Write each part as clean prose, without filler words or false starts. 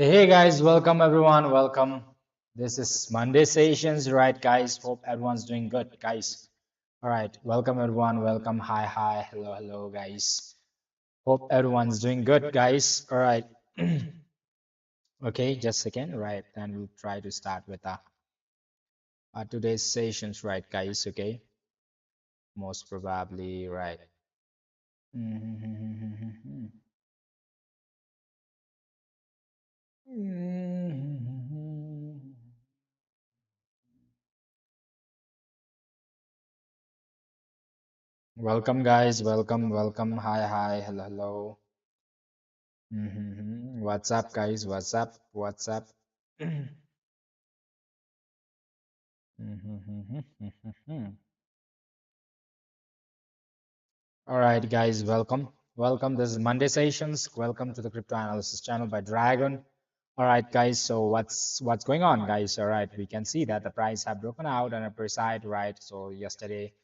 Hey guys, welcome everyone. Welcome. This is Monday sessions, right, guys? Hope everyone's doing good, guys. All right, welcome everyone. Welcome. Hi, hi. Hello, hello, guys. Hope everyone's doing good, guys. All right. Okay, just a second. Right, then we'll try to start with today's sessions, right, guys? Okay, most probably, right. Welcome, guys. Welcome, welcome. Hi, hi. Hello, hello. What's up, guys? What's up? What's up? All right, guys, welcome. Welcome. This is Monday Sessions. Welcome to the Crypto Analysis channel by Dragon. All right, guys. So what's going on, guys? All right, we can see that the price have broken out on upper side, right? So yesterday,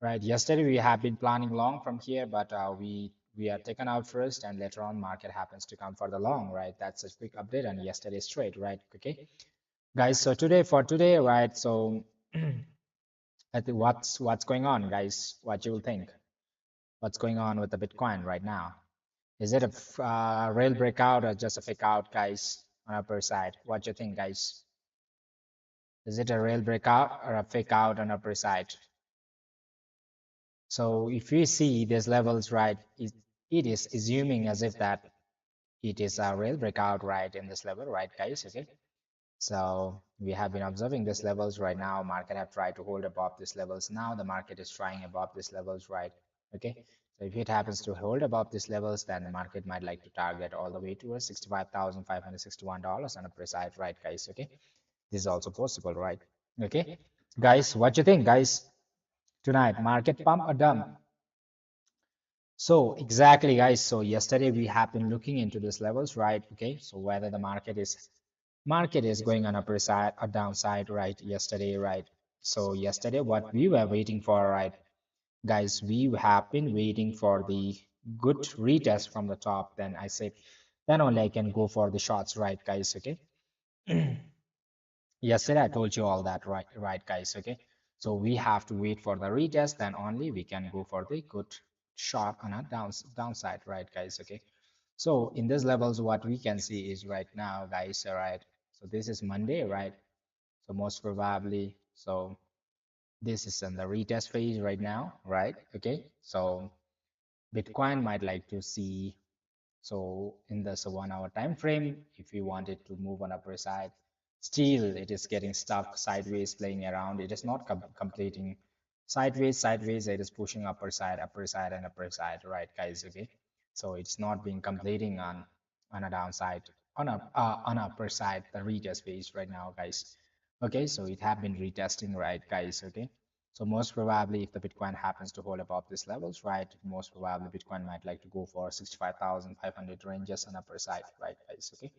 right? Yesterday we have been planning long from here, but we are taken out first, and later on market happens to come for the long, right? That's a quick update on yesterday's trade, right? Okay, guys. So today, right? So I think what's going on, guys? What you will think? What's going on with the Bitcoin right now? Is it a real breakout or just a fake out, guys, on upper side? What you think, guys? Is it a real breakout or a fake out on upper side? So if we see these levels, right, it is assuming as if that it is a real breakout, right, in this level, right, guys? Okay. So we have been observing these levels right now. Market have tried to hold above these levels. Now the market is trying above these levels, right? Okay. So if it happens to hold above these levels, then the market might like to target all the way towards $65,561 on a precise, right, guys? Okay. This is also possible, right? Okay. Guys, what you think, guys? Tonight, market pump or dump? So exactly, guys. So yesterday we have been looking into these levels, right? Okay. So whether the market is going on upper side or downside, right? Yesterday, right? So yesterday, what we were waiting for, right, guys? We have been waiting for the good retest from the top. Then I said, then only I can go for the shots, right, guys? Okay. Yesterday I told you all that, right, right, guys. Okay. So we have to wait for the retest, then only we can go for the good shot on a downside, right, guys? Okay. So in these levels, what we can see is right now, guys, all right. So this is Monday, right? So most probably, so this is in the retest phase right now, right? Okay. So Bitcoin might like to see, so in this 1 hour time frame, if we wanted to move on upper side, still it is getting stuck sideways, playing around. It is not completing sideways. It is pushing upper side, and upper side, right, guys? Okay. So it's not being completing on a downside, on upper side, the retest phase right now, guys. Okay. So it have been retesting, right, guys? Okay. So most probably, if the Bitcoin happens to hold above these levels, right, most probably Bitcoin might like to go for 65,500 ranges on upper side, right, guys? Okay.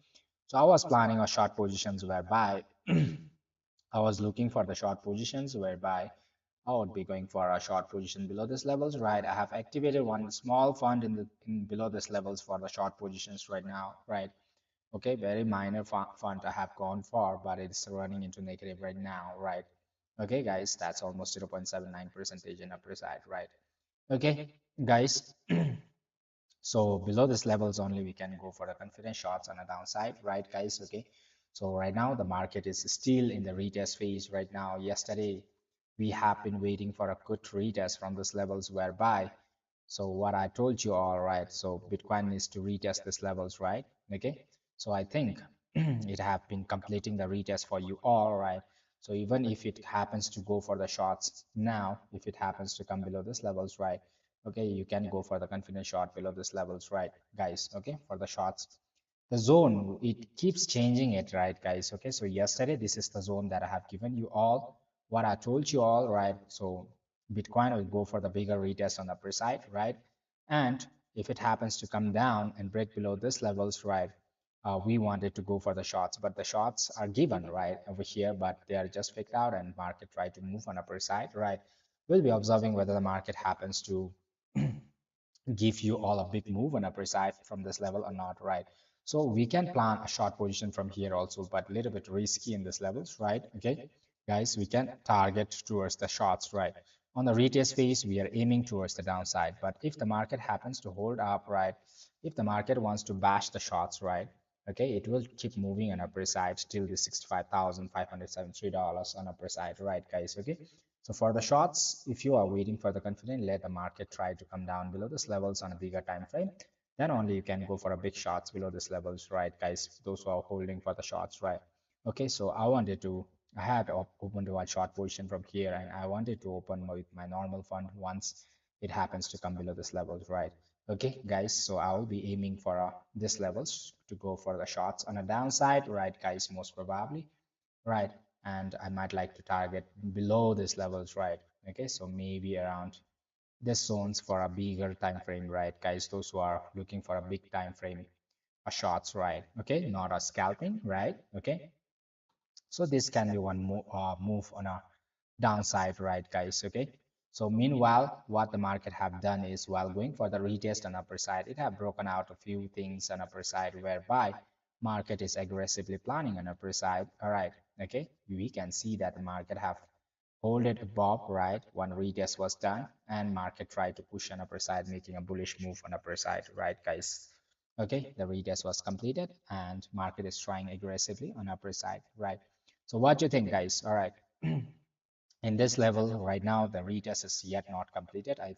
So I was planning a short positions whereby I was looking for the short positions whereby I would be going for a short position below this levels, right? I have activated one small fund in below this levels for the short positions right now, right? Okay, very minor fund I have gone for, but it's running into negative right now, right? Okay, guys, that's almost 0.79 percentage in upper side, right? Okay, guys, so below this levels only we can go for the confidence shots on a downside, right, guys? Okay, so right now the market is still in the retest phase right now. Yesterday we have been waiting for a good retest from these levels whereby, so what I told you all, right, so Bitcoin needs to retest these levels, right? Okay, so I think it have been completing the retest for you all, right? So even if it happens to go for the shots now, if it happens to come below this levels, right, okay, you can go for the confidence shot below this levels, right, guys? Okay, for the shots, the zone, it keeps changing it, right, guys? Okay, so yesterday this is the zone that I have given you all, what I told you all, right? So Bitcoin will go for the bigger retest on the upper side, right? And if it happens to come down and break below this levels, right, we wanted to go for the shots, but the shots are given right over here, but they are just faked out, and market try to move on upper side, right? We'll be observing whether the market happens to give you all a big move on upper side from this level or not, right? So we can plan a short position from here also, but a little bit risky in this levels, right? Okay, guys, we can target towards the shorts, right? On the retest phase, we are aiming towards the downside. But if the market happens to hold up, right? If the market wants to bash the shorts, right? Okay, it will keep moving on upper side till the $65,573 on upper side, right, guys? Okay. So for the shorts, if you are waiting for the confident, let the market try to come down below this levels on a bigger time frame, then only you can go for a big shots below this levels, right, guys? Those who are holding for the shots, right? Okay, so I had opened one short position from here, and I wanted to open with my normal fund once it happens to come below this levels, right? Okay, guys, so I will be aiming for this levels to go for the shots on a downside, right, guys, most probably, right? And I might like to target below this levels, right? Okay, so maybe around this zones for a bigger time frame, right, guys? Those who are looking for a big time frame, a shots, right? Okay, not a scalping, right? Okay, so this can be one move on a downside, right, guys? Okay, so meanwhile what the market have done is, while going for the retest on upper side, it have broken out a few things on upper side, whereby market is aggressively planning on upper side. All right, okay, we can see that the market have hold it above, right? One retest was done and market tried to push on upper side, making a bullish move on upper side, right, guys? Okay, the retest was completed and market is trying aggressively on upper side, right? So what do you think, guys? All right. In this level right now, the retest is yet not completed. I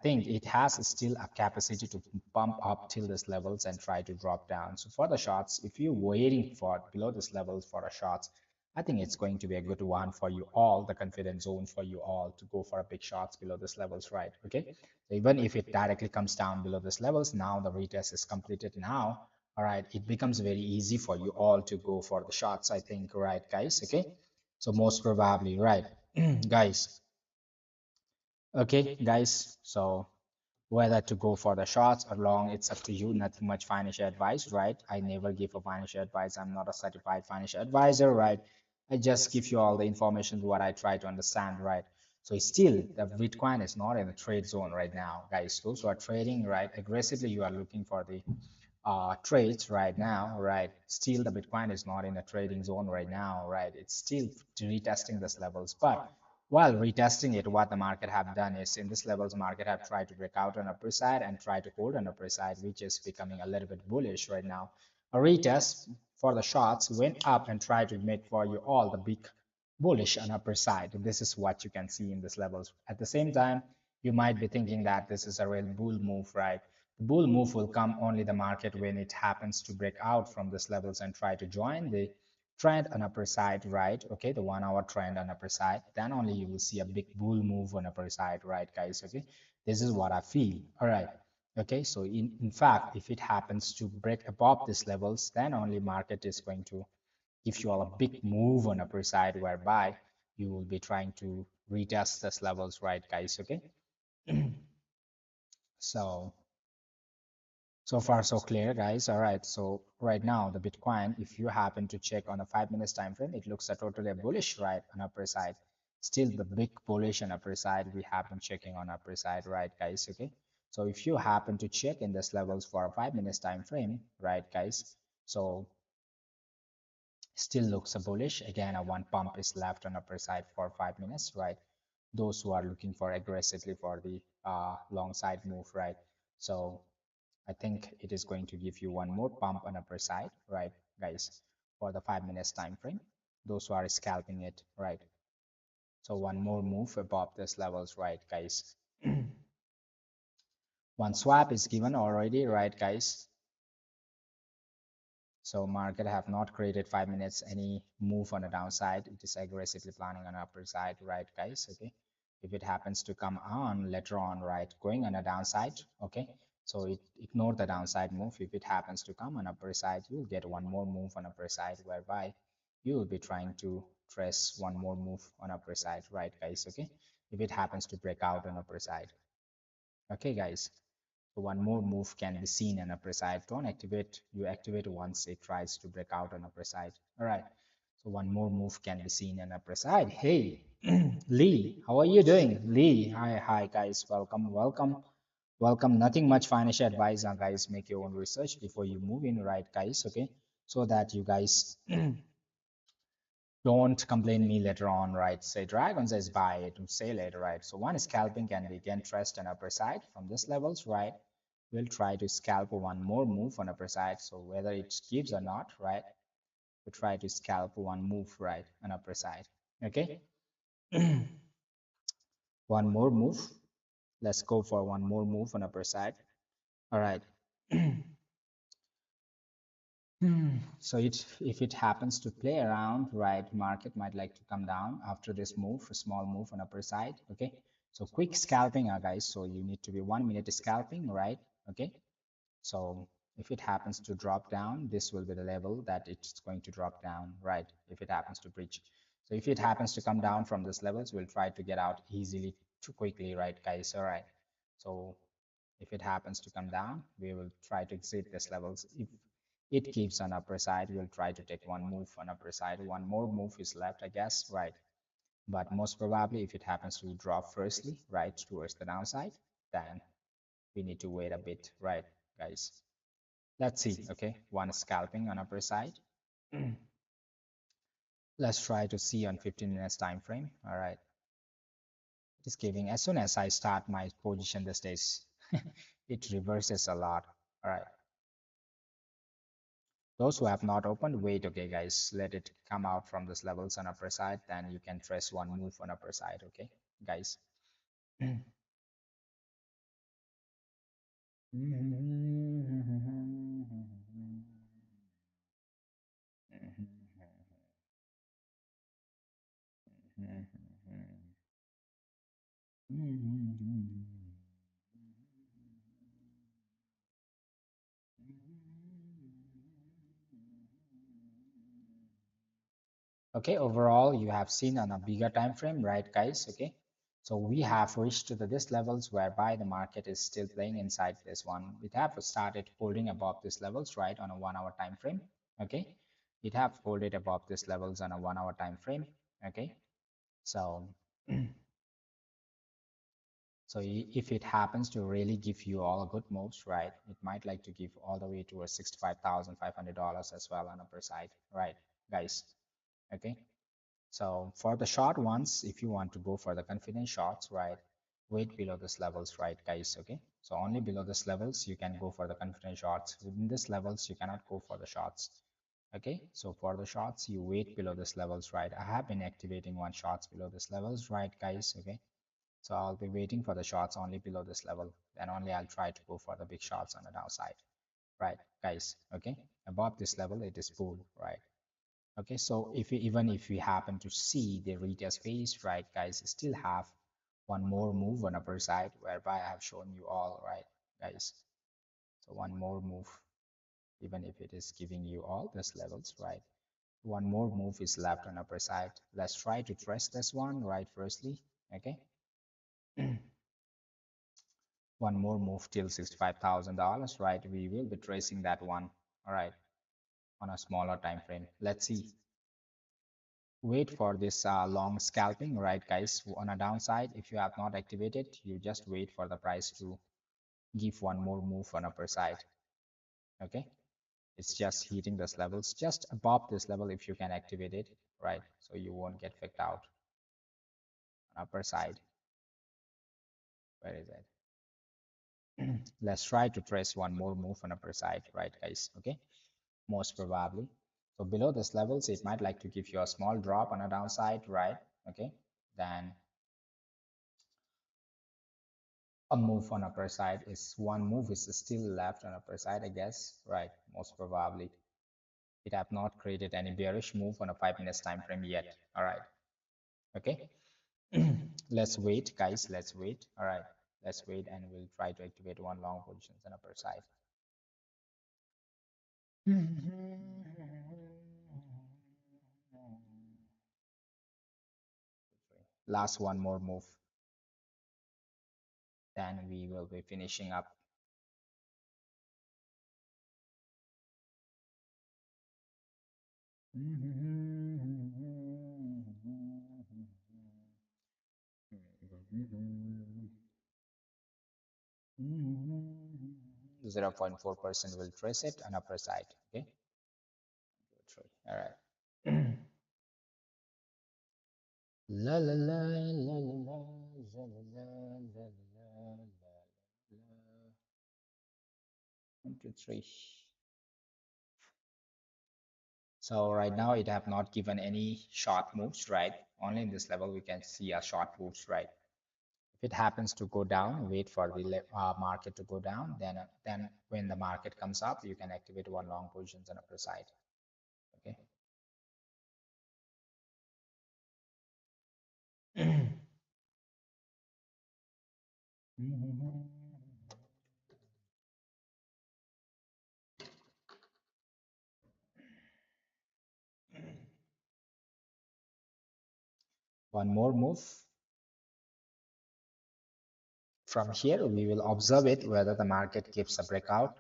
think it has still a capacity to pump up till this levels and try to drop down. So for the shots, if you're waiting for below this levels for a shots, I think it's going to be a good one for you all, the confidence zone for you all to go for a big shots below this levels, right? Okay. So even if it directly comes down below this levels, now the retest is completed now. All right, it becomes very easy for you all to go for the shots, I think, right, guys? Okay. So most probably, right, guys. Okay, guys. So whether to go for the shots or long, it's up to you. Nothing much financial advice, right? I never give a financial advice. I'm not a certified financial advisor, right? I just give you all the information what I try to understand, right? So still the Bitcoin is not in the trade zone right now, guys. Those who are trading, right, aggressively, you are looking for the trades right now, right? Still, the Bitcoin is not in a trading zone right now, right? It's still retesting this levels, but while retesting it, what the market have done is, in this levels, market have tried to break out on upper side and try to hold on upper side, which is becoming a little bit bullish right now. A retest for the shots went up and tried to make for you all the big bullish on upper side. This is what you can see in this levels. At the same time, you might be thinking that this is a real bull move, right? The bull move will come only the market when it happens to break out from this levels and try to join the trend on upper side, right? Okay, the 1 hour trend on upper side, then only you will see a big bull move on upper side, right, guys? Okay, this is what I feel. All right. Okay, so in fact, if it happens to break above these levels, then only market is going to give you all a big move on upper side, whereby you will be trying to retest these levels, right, guys? Okay. So so far, so clear, guys. All right. So right now, the Bitcoin, if you happen to check on a 5 minutes time frame, it looks a totally bullish, right, on upper side. Still the big bullish on upper side. We have been checking on upper side, right, guys? Okay. So if you happen to check in this levels for a 5 minutes time frame, right, guys? So still looks a bullish. Again, a one pump is left on upper side for 5 minutes, right? Those who are looking for aggressively for the long side move, right? So I think it is going to give you one more pump on upper side, right, guys, for the 5 minutes time frame. Those who are scalping it, right? So one more move above this levels, right, guys? One swap is given already, right, guys? So market have not created 5 minutes any move on the downside. It is aggressively planning on upper side, right, guys? Okay. If it happens to come on later on, right, going on a downside, okay. So ignore the downside move. If it happens to come on upper side, you'll get one more move on upper side, whereby you will be trying to trace one more move on upper side, right, guys? Okay. If it happens to break out on upper side, okay, guys. So one more move can be seen on upper side. Don't activate, you activate once it tries to break out on upper side. All right. So one more move can be seen on upper side. Hey, Lee, how are you doing? Lee, hi, hi guys, welcome, welcome, welcome. Nothing much financial advice, guys. Make your own research before you move in, right, guys? Okay, so that you guys don't complain me later on, right? Say Dragon says buy it, say later, right? So one scalping can be again trust and upper side from this levels, right? We'll try to scalp one more move on upper side. So whether it gives or not, right? We try to scalp one move, right, on upper side. Okay. One more move. Let's go for one more move on upper side. All right. So if it happens to play around, right, market might like to come down after this move, a small move on upper side. Okay. So quick scalping, guys. So you need to be 1 minute scalping, right? Okay. So if it happens to drop down, this will be the level that it's going to drop down, right? If it happens to breach. So if it happens to come down from this levels, we'll try to get out easily too quickly, right, guys? All right. So if it happens to come down, we will try to exit this levels. If it keeps on upper side, we'll try to take one move on upper side. One more move is left, I guess, right? But most probably, if it happens to drop firstly, right, towards the downside, then we need to wait a bit, right, guys? Let's see. Okay, one scalping on upper side. Let's try to see on 15 minutes time frame. All right, it is giving as soon as I start my position these days, it reverses a lot. All right, those who have not opened, wait. Okay, guys, let it come out from this levels on upper side, then you can trace one move on upper side. Okay, guys. Okay, overall you have seen on a bigger time frame, right, guys? Okay, so we have reached to this levels whereby the market is still playing inside this one. It have started holding above these levels, right, on a 1 hour time frame. Okay, it have holded above these levels on a 1 hour time frame. Okay, so so if it happens to really give you all good moves, right, it might like to give all the way to a $65,500 as well on upper side, right, guys? Okay, so for the short ones, if you want to go for the confident shots, right, wait below this levels, right, guys? Okay, so only below this levels you can go for the confident shots. Within this levels you cannot go for the shots. Okay, so for the shots you wait below this levels, right? I have been activating one shots below this levels, right, guys? Okay, so I'll be waiting for the shots only below this level, then only I'll try to go for the big shots on the downside, right, guys? Okay, above this level it is pull, right? Okay, so even if we happen to see the retail space, right, guys, still have one more move on upper side whereby I have shown you all, right, guys? So one more move, even if it is giving you all these levels, right? One more move is left on upper side. Let's try to trace this one, right, firstly. Okay. One more move till $65,000, right? We will be tracing that one, all right, on a smaller time frame. Let's see. Wait for this long scalping, right, guys? On a downside, if you have not activated, you just wait for the price to give one more move on upper side. Okay, it's just hitting this levels just above this level. If you can activate it, right, so you won't get faked out on upper side. Where is it? Let's try to trace one more move on upper side, right, guys? Okay, most probably. So below this levels, it might like to give you a small drop on a downside, right? Okay, then a move on upper side is one move is still left on upper side, I guess, right? Most probably. It have not created any bearish move on a 5 minutes time frame yet. All right. Okay. Let's wait, guys. Let's wait. All right. Let's wait and we'll try to activate one long positions on upper side. Last one more move. Then we will be finishing up. 0.4% will trace it on upper side. Okay, all right. La la la la la la la la la la la. 1, 2, 3. So right now it have not given any short moves, right? Only in this level we can see a short moves, right? If it happens to go down, wait for the market to go down. Then when the market comes up, you can activate one long positions on upper side. Okay. One more move. From here, we will observe it whether the market gives a breakout.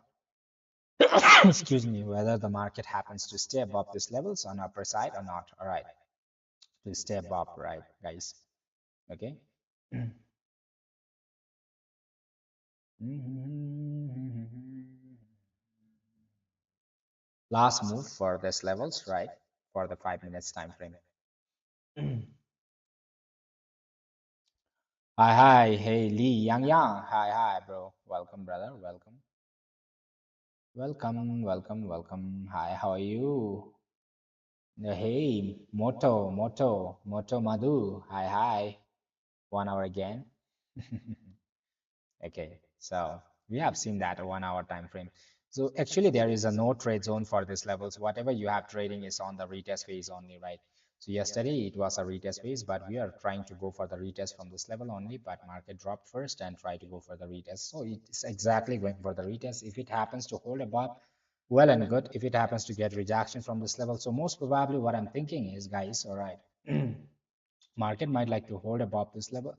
Excuse me, whether the market happens to stay above these levels on upper side or not. All right, to stay above, right, guys? Okay. Last move for these levels, right? For the 5 minutes time frame. Hi, hi, hey Lee, Yang Yang. Hi, hi, bro. Welcome, brother. Welcome. Welcome, welcome, welcome. Hi, how are you? Hey, Moto Madhu. Hi, hi. 1 hour again. Okay, so we have seen that a 1 hour time frame. So actually there is a no trade zone for this levels. Whatever you have trading is on the retest phase only, right? So yesterday it was a retest phase, but we are trying to go for the retest from this level only, but market dropped first and try to go for the retest. So it's exactly going for the retest. If it happens to hold above, well and good. If it happens to get rejection from this level, so most probably what I'm thinking is, guys, all right. Market might like to hold above this level,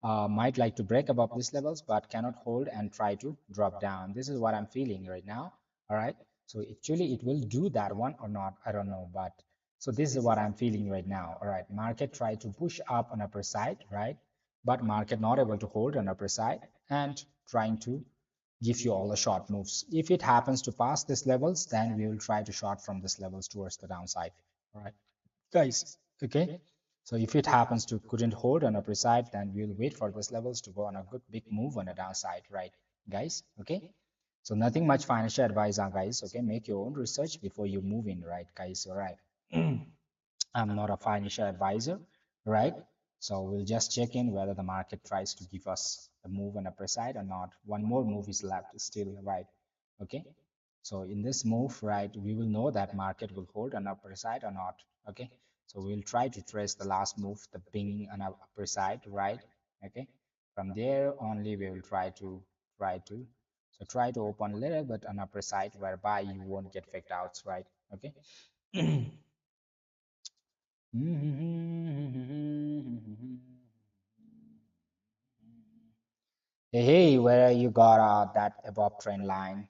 might like to break above these levels, but cannot hold and try to drop down. This is what I'm feeling right now. All right. So actually it will do that one or not, I don't know. But so this is what I'm feeling right now. All right. Market try to push up on upper side, right? But market not able to hold on upper side and trying to give you all the short moves. If it happens to pass these levels, then we will try to short from these levels towards the downside. All right, guys. Okay. So if it happens to couldn't hold on upper side, then we'll wait for these levels to go on a good big move on a downside, right, guys? Okay. So nothing much financial advice on, guys. Okay, make your own research before you move in, right, guys? All right. I'm not a financial advisor, right? So we'll just check in whether the market tries to give us a move on upper side or not. One more move is left still, right? Okay. So in this move, right, we will know that market will hold on upper side or not. Okay. So we'll try to trace the last move, the ping on upper side, right? Okay. From there only we will try to open a little bit on upper side whereby you won't get faked outs, right? Okay. Hey, hey, where you got that above trend line?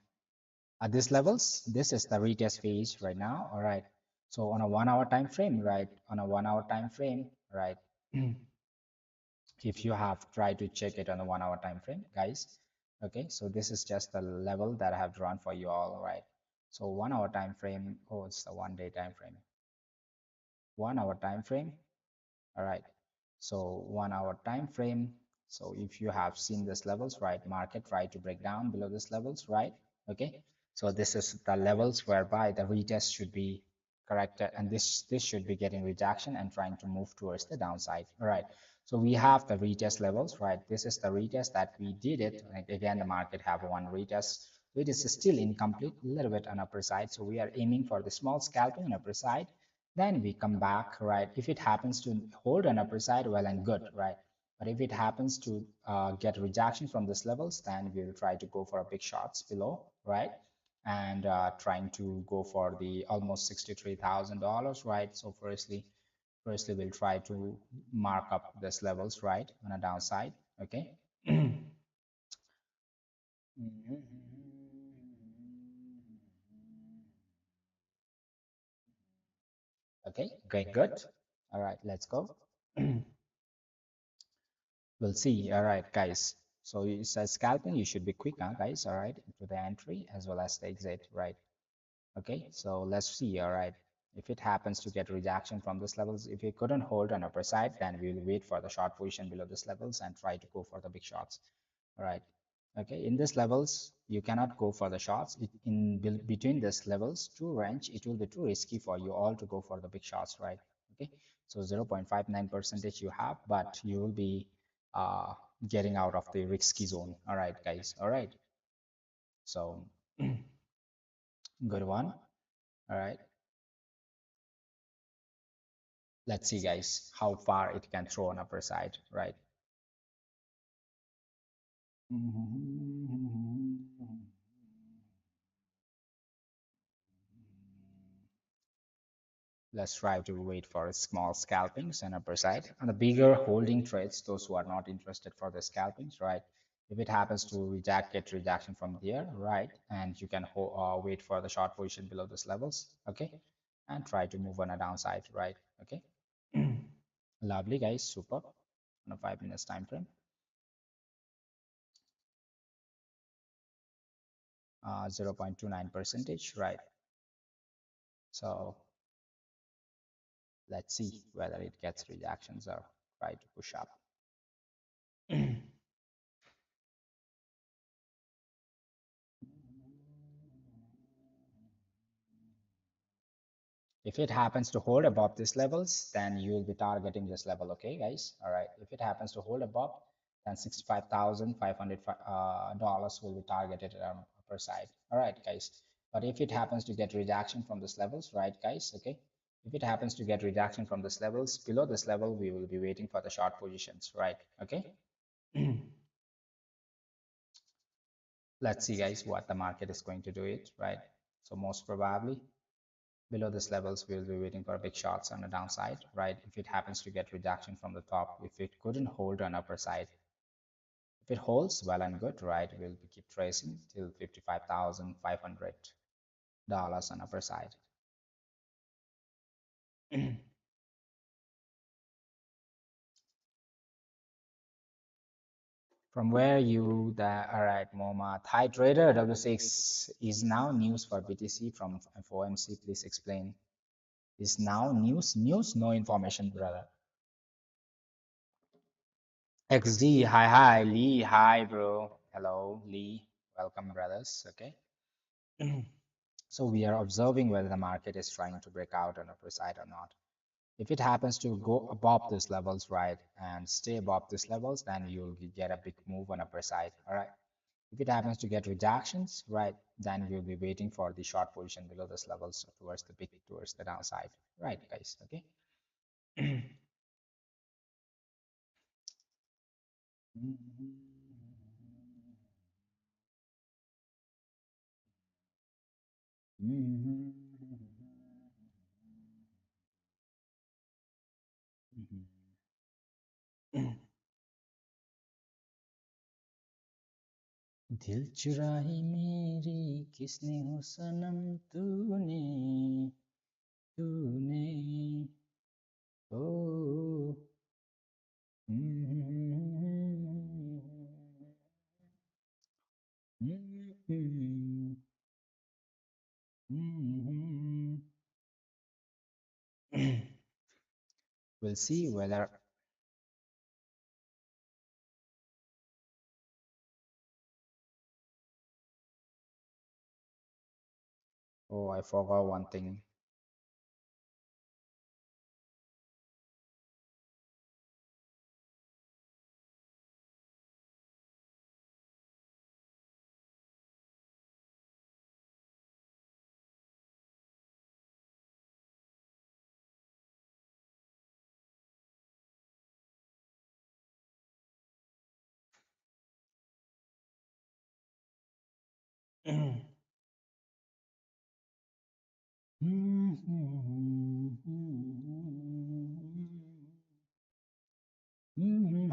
At these levels, this is the retest phase right now. All right. So on a 1 hour time frame, right? On a 1 hour time frame, right? If you have tried to check it on a 1 hour time frame, guys. Okay, so this is just the level that I have drawn for you all, right? So 1 hour time frame. Oh, it's the 1 day time frame. 1 hour time frame. All right. So 1 hour time frame. So if you have seen these levels, right, market try to break down below these levels, right? Okay. So this is the levels whereby the retest should be corrected, and this should be getting rejection and trying to move towards the downside. All right. So we have the retest levels, right? This is the retest that we did it. Like again, the market have one retest. So it is still incomplete, a little bit on upper side. So we are aiming for the small scalping on upper side, then we come back, right? If it happens to hold an upper side, well and good, right? But if it happens to get rejection from these levels, then we'll try to go for a big shots below, right? And trying to go for the almost $63,000, right? So firstly we'll try to mark up these levels, right, on a downside. Okay. Okay, great, good. All right, let's go. We'll see. All right, guys. So it's a scalping, you should be quick, huh, guys, all right, into the entry as well as the exit, right? Okay, so let's see, all right. If it happens to get rejection from this levels, if it couldn't hold an upper side, then we will wait for the short position below this levels and try to go for the big shots. All right. Okay, in this levels, you cannot go for the shots. Between this levels two range, it will be too risky for you all to go for the big shots, right? Okay, so 0.59 percentage you have, but you will be uh, getting out of the risky zone. All right, guys. All right. So good one. All right. Let's see, guys, how far it can throw on upper side, right? Let's try to wait for small scalpings and upper side. On the bigger holding trades, those who are not interested for the scalpings, right? If it happens to get rejection from there, right? And you can wait for the short position below those levels, okay? And try to move on a downside, right? Okay. Lovely, guys, super. On a 5 minutes time frame, 0.29 percentage, right? So let's see whether it gets rejections or try to push up. If it happens to hold above these levels, then you will be targeting this level, okay, guys? All right. If it happens to hold above, then $65,500 will be targeted on upper side. All right, guys. But if it happens to get rejection from these levels, right, guys? Okay. If it happens to get rejection from these levels, below this level, we will be waiting for the short positions, right? Okay. Let's see, guys, what the market is going to do it, right? So most probably below this levels, we'll be waiting for big shots on the downside, right? If it happens to get rejection from the top, if it couldn't hold on upper side, if it holds, well and good, right? We'll keep tracing till $55,500 on upper side. From where you the all right, Moma, Thai trader W6 is now news for BTC from FOMC. Please explain. Is now news? News? No information, brother. XD, hi, Lee, hi, bro. Hello, Lee. Welcome, brothers. Okay. So we are observing whether the market is trying to break out on upper side or not. If it happens to go above these levels, right, and stay above these levels, then you'll get a big move on upper side. All right. If it happens to get rejections, right, then we'll be waiting for the short position below this levels towards the downside. Right, guys. Okay. दिल चुराई मेरी किसने हो सनम तूने तूने ओ we'll see whether oh I forgot one thing.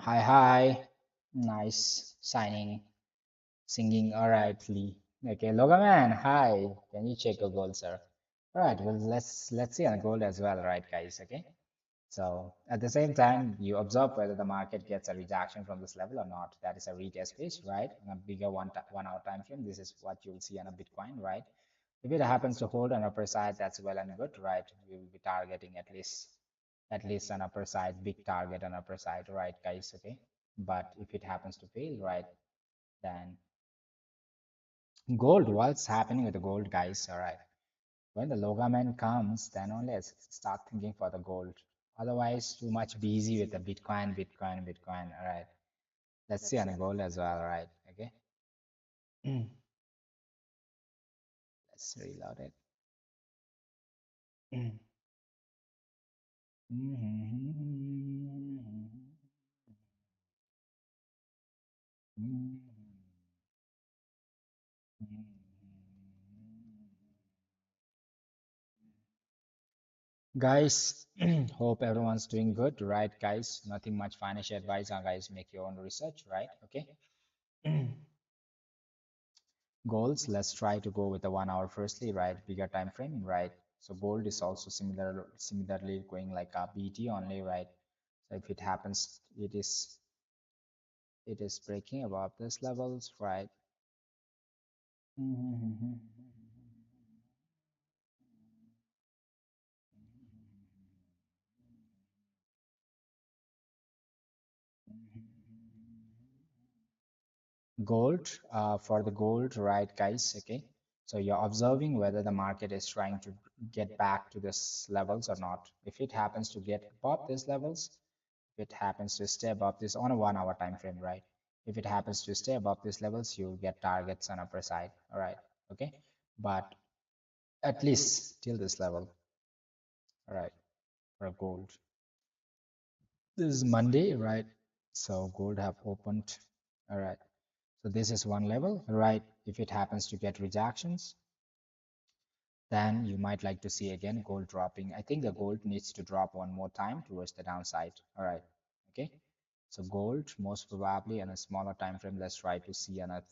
Hi, nice signing, singing. All right, Lee. Okay, Logaman, hi. Can you check your goal, sir? All right, well let's see on gold as well, right, guys? Okay. So at the same time, you observe whether the market gets a rejection from this level or not. That is a retest phase, right? On a bigger 1 hour time frame, this is what you'll see on a Bitcoin, right? If it happens to hold an upper side, that's well and good, right? We will be targeting at least an upper side, big target on upper side, right, guys? Okay. But if it happens to fail, right, then gold, what's happening with the gold, guys? All right. When the Logaman comes, then only I start thinking for the gold. Otherwise, too much busy with the Bitcoin, Bitcoin, Bitcoin. All right. Let's see on the gold as well. All right. Okay. Let's reload it. Guys, hope everyone's doing good, right, guys? Nothing much financial advice, guys. Make your own research, right? Okay. Goals, let's try to go with the 1 hour firstly, right? Bigger time frame, right? So gold is also similarly going like a BT only, right? So if it happens, it is breaking above these levels, right? Gold, for the gold, right, guys? Okay. So you're observing whether the market is trying to get back to this levels or not. If it happens to get above these levels, if it happens to stay above this on a 1 hour time frame, right? If it happens to stay above these levels, you'll get targets on upper side. All right. Okay. But at least till this level, all right, for gold. This is Monday, right? So gold have opened. All right. So this is one level, right? If it happens to get rejections, then you might like to see again gold dropping. I think the gold needs to drop one more time towards the downside. All right. Okay. So gold most probably on a smaller time frame. Let's try to see on a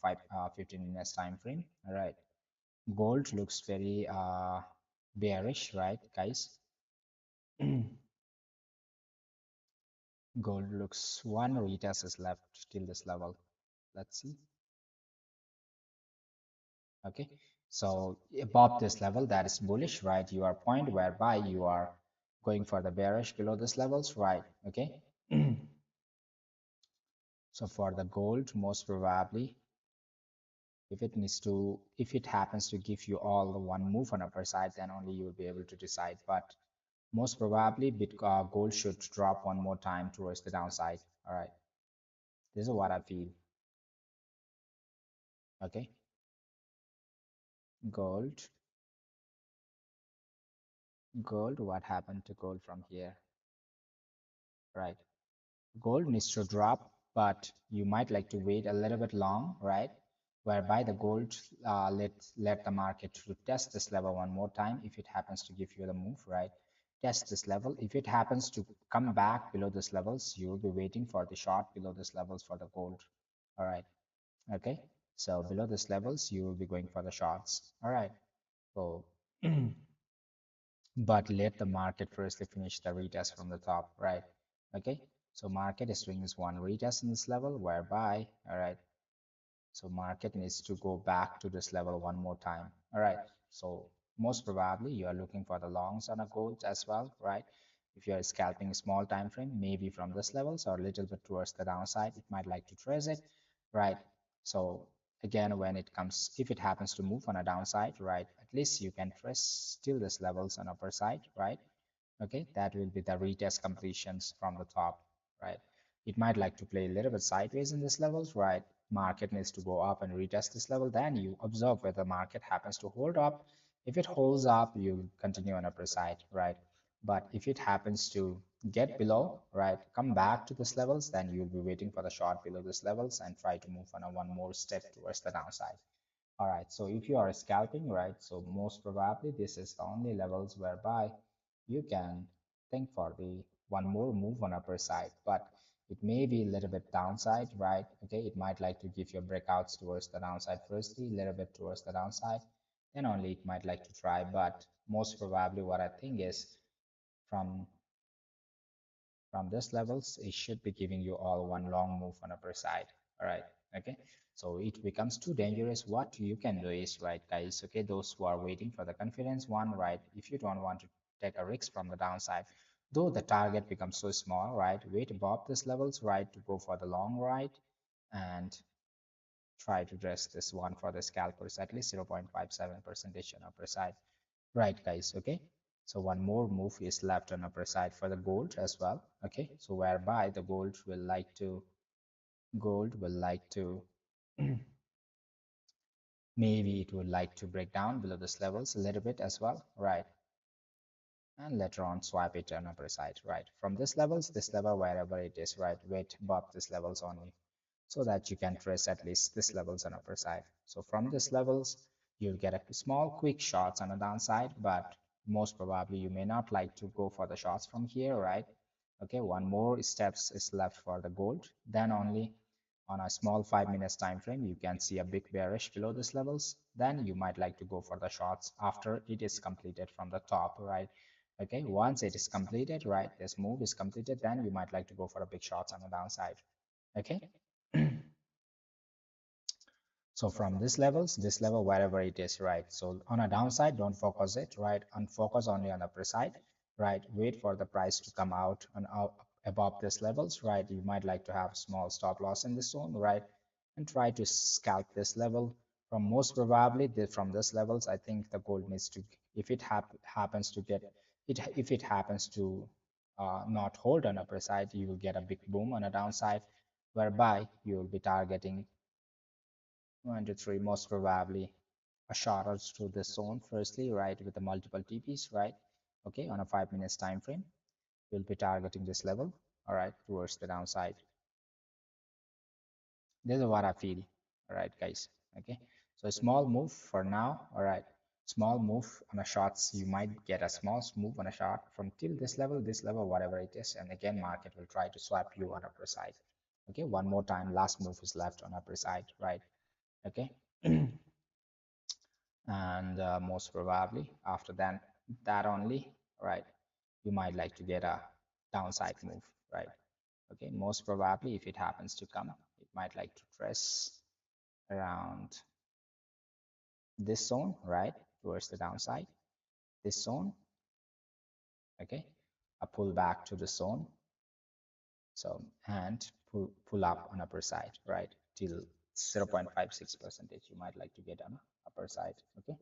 15 minutes time frame. All right. Gold looks very bearish, right, guys? Gold looks one retest is left till this level. Let's see. Okay, so above this level, that is bullish, right? You are point whereby you are going for the bearish below this levels, right? Okay. So for the gold, most probably, if it happens to give you all the one move on upper side, then only you will be able to decide. But most probably, gold should drop one more time towards the downside. All right, this is what I feel. Okay, gold, gold. What happened to gold from here? Right. Gold needs to drop, but you might like to wait a little bit long, right? Whereby the gold let the market to test this level one more time if it happens to give you the move, right? Test this level. If it happens to come back below this levels, you will be waiting for the short below this levels for the gold. All right. Okay. So below this levels, you will be going for the shorts. All right. So but let the market firstly finish the retest from the top, right? Okay, so market is doing this one retest in this level whereby, all right, so market needs to go back to this level one more time. All right, so most probably you are looking for the longs on a gold as well, right? If you are scalping a small time frame, maybe from this levels or a little bit towards the downside, it might like to trace it, right? So again, when it comes, if it happens to move on a downside, right, at least you can trace still this levels on upper side, right? Okay, that will be the retest completions from the top, right? It might like to play a little bit sideways in this levels, right? Market needs to go up and retest this level, then you observe whether market happens to hold up. If it holds up, you continue on upper side, right? But if it happens to get below, right, come back to this levels, then you'll be waiting for the short below this levels and try to move on a one more step towards the downside. All right, so if you are scalping, right, so most probably this is the only levels whereby you can think for the one more move on upper side, but it may be a little bit downside, right? Okay, it might like to give you breakouts towards the downside firstly, a little bit towards the downside, then only it might like to try, but most probably what I think is from From this levels, it should be giving you all one long move on upper side. All right. Okay. So it becomes too dangerous. What you can do is, right, guys, okay, those who are waiting for the confidence one, right, if you don't want to take a risk from the downside, though the target becomes so small, right, wait above this levels, right, to go for the long ride and try to dress this one for the scalpers at least 0.57 percentage on upper side. Right, guys, okay. So one more move is left on upper side for the gold as well. Okay, so whereby the gold will like to maybe it would like to break down below this levels a little bit as well, right? And later on swap it on upper side, right? From this level, wherever it is, right? Wait above this levels only, so that you can trace at least this levels on upper side. So from this levels, you'll get a small quick shots on the downside, but most probably you may not like to go for the shots from here, right? Okay, one more steps is left for the gold. Then only on a small 5 minutes time frame, you can see a big bearish below these levels. Then you might like to go for the shots after it is completed from the top, right? Okay, once it is completed, right, this move is completed, then you might like to go for a big shots on the downside. Okay. So from this levels, this level, wherever it is, right? So on a downside, don't focus it, right? And focus only on the upper side, right? Wait for the price to come out and out above this levels, right? You might like to have small stop loss in this zone, right? And try to scalp this level. From most probably from this levels, I think the gold needs to, if it happens to get it, if it happens to not hold on upper side, you will get a big boom on a downside, whereby you will be targeting 1 to 3 most probably a shot or through this zone firstly, right, with the multiple TPs, right? Okay, on a 5 minutes time frame, we'll be targeting this level, all right, towards the downside. This is what I feel, all right, guys. Okay, so a small move for now, all right. Small move on a shots, you might get a small move on a shot from till this level, whatever it is, and again, market will try to swap you on upper side. Okay, one more time, last move is left on upper side, right? Okay. And most probably after that only, right, you might like to get a downside move, right? Okay, most probably if it happens to come, it might like to press around this zone, right, towards the downside, this zone. Okay, a pull back to the zone, so and pull up on upper side, right, till 0.56 percentage, you might like to get on upper side. Okay,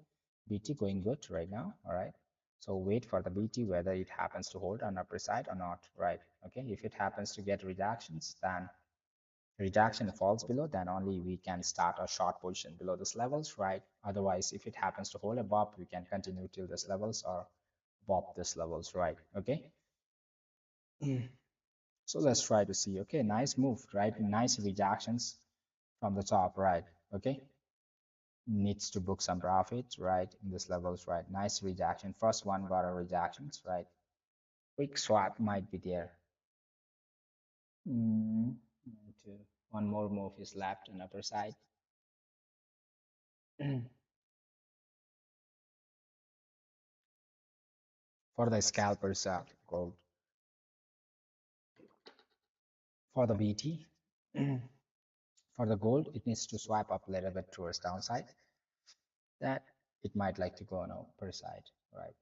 BT going good right now, all right. So wait for the BT whether it happens to hold on upper side or not, right? Okay, if it happens to get reductions, then reduction falls below, then only we can start a short position below this levels, right? Otherwise, if it happens to hold above, we can continue till this levels or above this levels, right? Okay. So let's try to see. Okay, nice move, right? Nice rejections from the top, right? Okay, needs to book some profit, right? In this levels, right? Nice rejection. First one got a rejections, right? Quick swap might be there. Mm, and, one more move is left on upper side. For the scalpers, gold. For the BT, for the gold, it needs to swipe up a little bit towards downside. That it might like to go on upper side, right?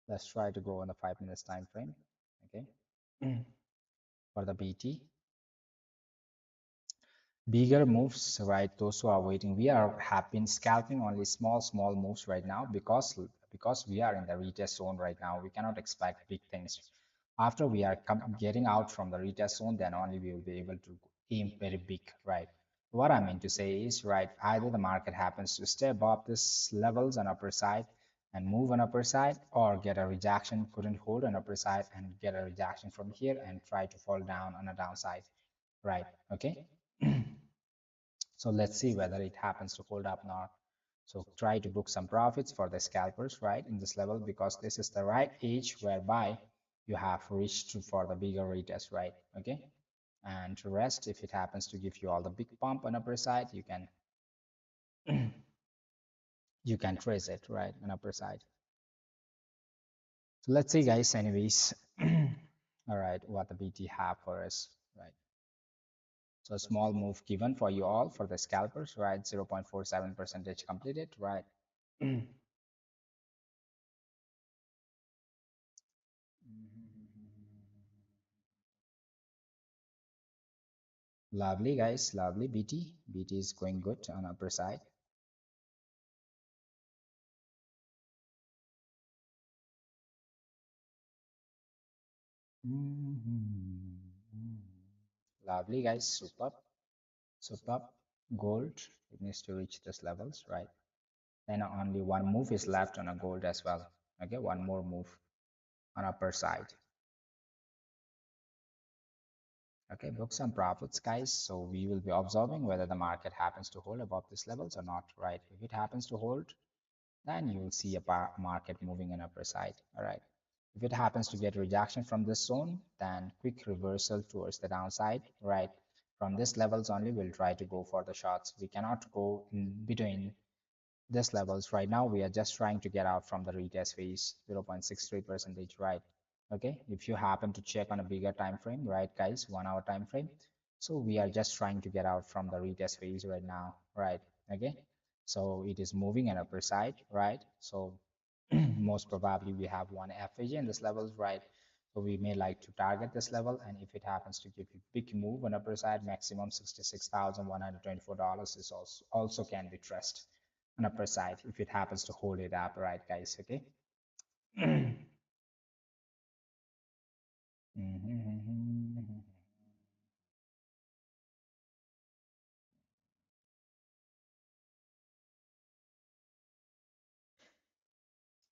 Let's try to go on the 5 minutes time frame. Okay. For the BT, bigger moves, right? Those who are waiting, we have been scalping only small moves right now because we are in the retest zone right now. We cannot expect big things. After we are getting out from the retest zone, then only we will be able to aim very big, right? What I mean to say is, right, either the market happens to stay above this levels on upper side and move on upper side, or get a rejection, couldn't hold on upper side and get a rejection from here and try to fall down on a downside, right? Okay. So let's see whether it happens to hold up or not. So try to book some profits for the scalpers, right, in this level, because this is the right age whereby you have reached for the bigger retest, right? Okay. And to rest, if it happens to give you all the big pump on upper side, you can you can trace it, right, on upper side. So let's see, guys. Anyways, all right, what the BT have for us, right? So a small move given for you all for the scalpers, right? 0.47 percentage completed, right? Lovely, guys. Lovely. BT is going good on upper side. Lovely, guys. Superb. Superb. Gold. It needs to reach these levels, right? Then only one move is left on a gold as well. Okay, one more move on upper side. Okay, book some profits, guys. So we will be observing whether the market happens to hold above these levels or not, right? If it happens to hold, then you will see a market moving in upper side. All right. If it happens to get rejection from this zone, then quick reversal towards the downside, right? From this levels only, we'll try to go for the shots. We cannot go in between this levels right now. We are just trying to get out from the retest phase, 0.63 percentage, right? Okay, if you happen to check on a bigger time frame, right, guys, 1 hour time frame, so we are just trying to get out from the retest phase right now, right? Okay, so it is moving an upper side, right? So most probably we have one FAG in this levels, right? So we may like to target this level, and if it happens to give a big move on upper side, maximum $66,124 is also can be trust on upper side if it happens to hold it up, right, guys? Okay.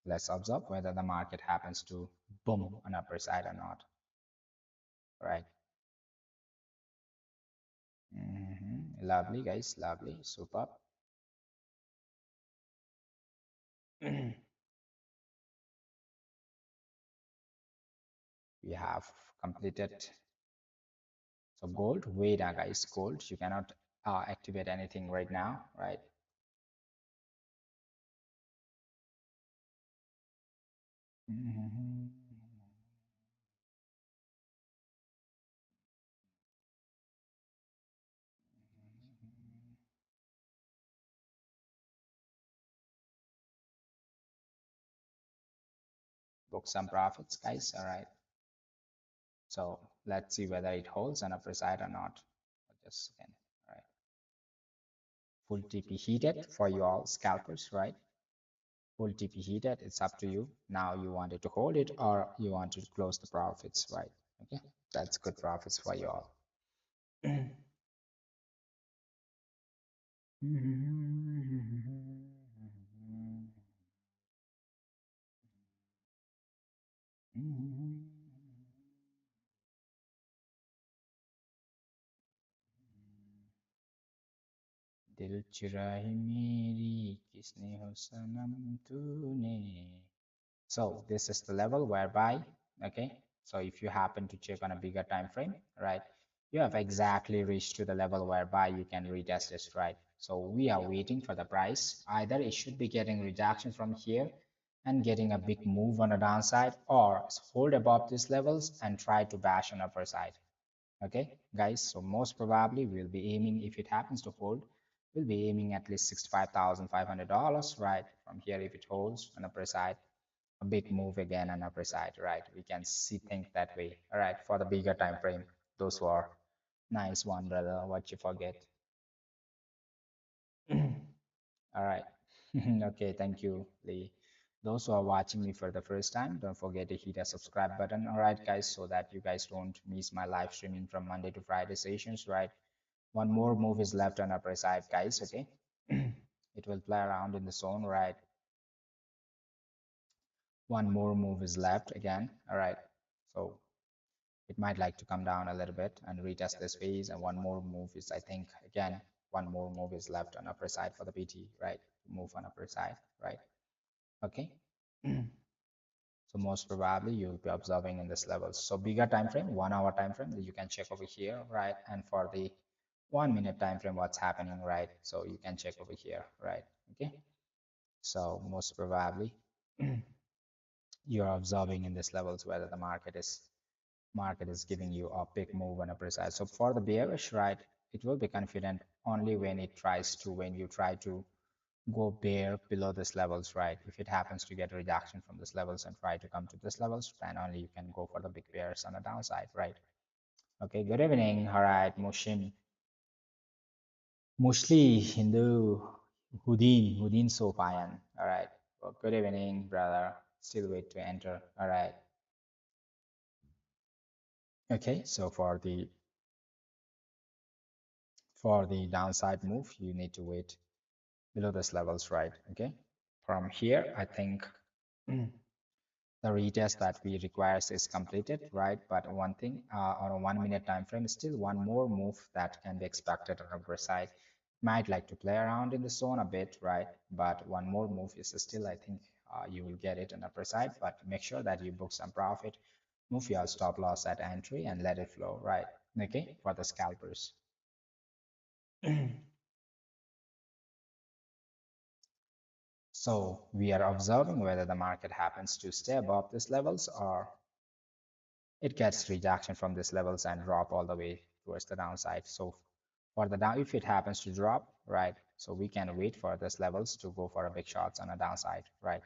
Let's observe whether the market happens to boom on upper side or not, right? Lovely, guys, lovely, super. We have completed. So gold, wait, guys, gold, you cannot activate anything right now, right? Book some profits, guys. All right. So let's see whether it holds on upper side or not. Just again, all right. Full TP heated for you all scalpers, right? Full TP heated. It's up to you. Now you wanted to hold it or you want to close the profits, right? Okay. That's good profits for you all. दिल चुराई मेरी किसने हो सनम तूने. So this is the level whereby, okay, so if you happen to check on a bigger time frame, right, you have exactly reached to the level whereby you can retest this, right? So we are waiting for the price. Either it should be getting rejection from here and getting a big move on the downside, or hold above these levels and try to bash on upper side. Okay, guys, so most probably we'll be aiming, if it happens to hold, we'll be aiming at least $65,500, right? From here, if it holds on upper side, a big move again on upper side, right? We can see think that way. All right, for the bigger time frame, those who are nice one, brother. What you forget. All right. Okay, thank you, Lee. Those who are watching me for the first time, don't forget to hit a subscribe button, all right, guys, so that you guys don't miss my live streaming from Monday to Friday sessions, right? One more move is left on upper side, guys, okay? It will play around in the zone, right? One more move is left again, all right? So it might like to come down a little bit and retest this phase, and one more move is, I think, again, one more move is left on upper side for the BT, right? Move on upper side, right? Okay. So most probably you'll be observing in this level. So bigger time frame, 1 hour time frame, you can check over here, right? And for the 1 minute time frame, what's happening, right? So you can check over here, right? Okay. So most probably you're observing in these levels whether the market is giving you a big move on a precise. So for the bearish, right, it will be confident only when you try to go bear below these levels, right? If it happens to get a rejection from these levels and try to come to these levels, then only you can go for the big bears on the downside, right? Okay, good evening. All right, Mushli, Hindu, Houdin Sopayan. All right, well, good evening, brother. Still wait to enter. All right. Okay, so for the downside move, you need to wait below these levels, right? Okay. From here, I think the retest that we requires is completed, right? But one thing on a 1 minute time frame, still one more move that can be expected on our side. Might like to play around in the zone a bit, right? But one more move is still, I think, you will get it on upper side. But make sure that you book some profit, move your stop loss at entry, and let it flow, right? Okay, for the scalpers. So we are observing whether the market happens to stay above these levels or it gets rejection from these levels and drop all the way towards the downside. So for the down, if it happens to drop, right, so we can wait for these levels to go for a big shots on a downside, right?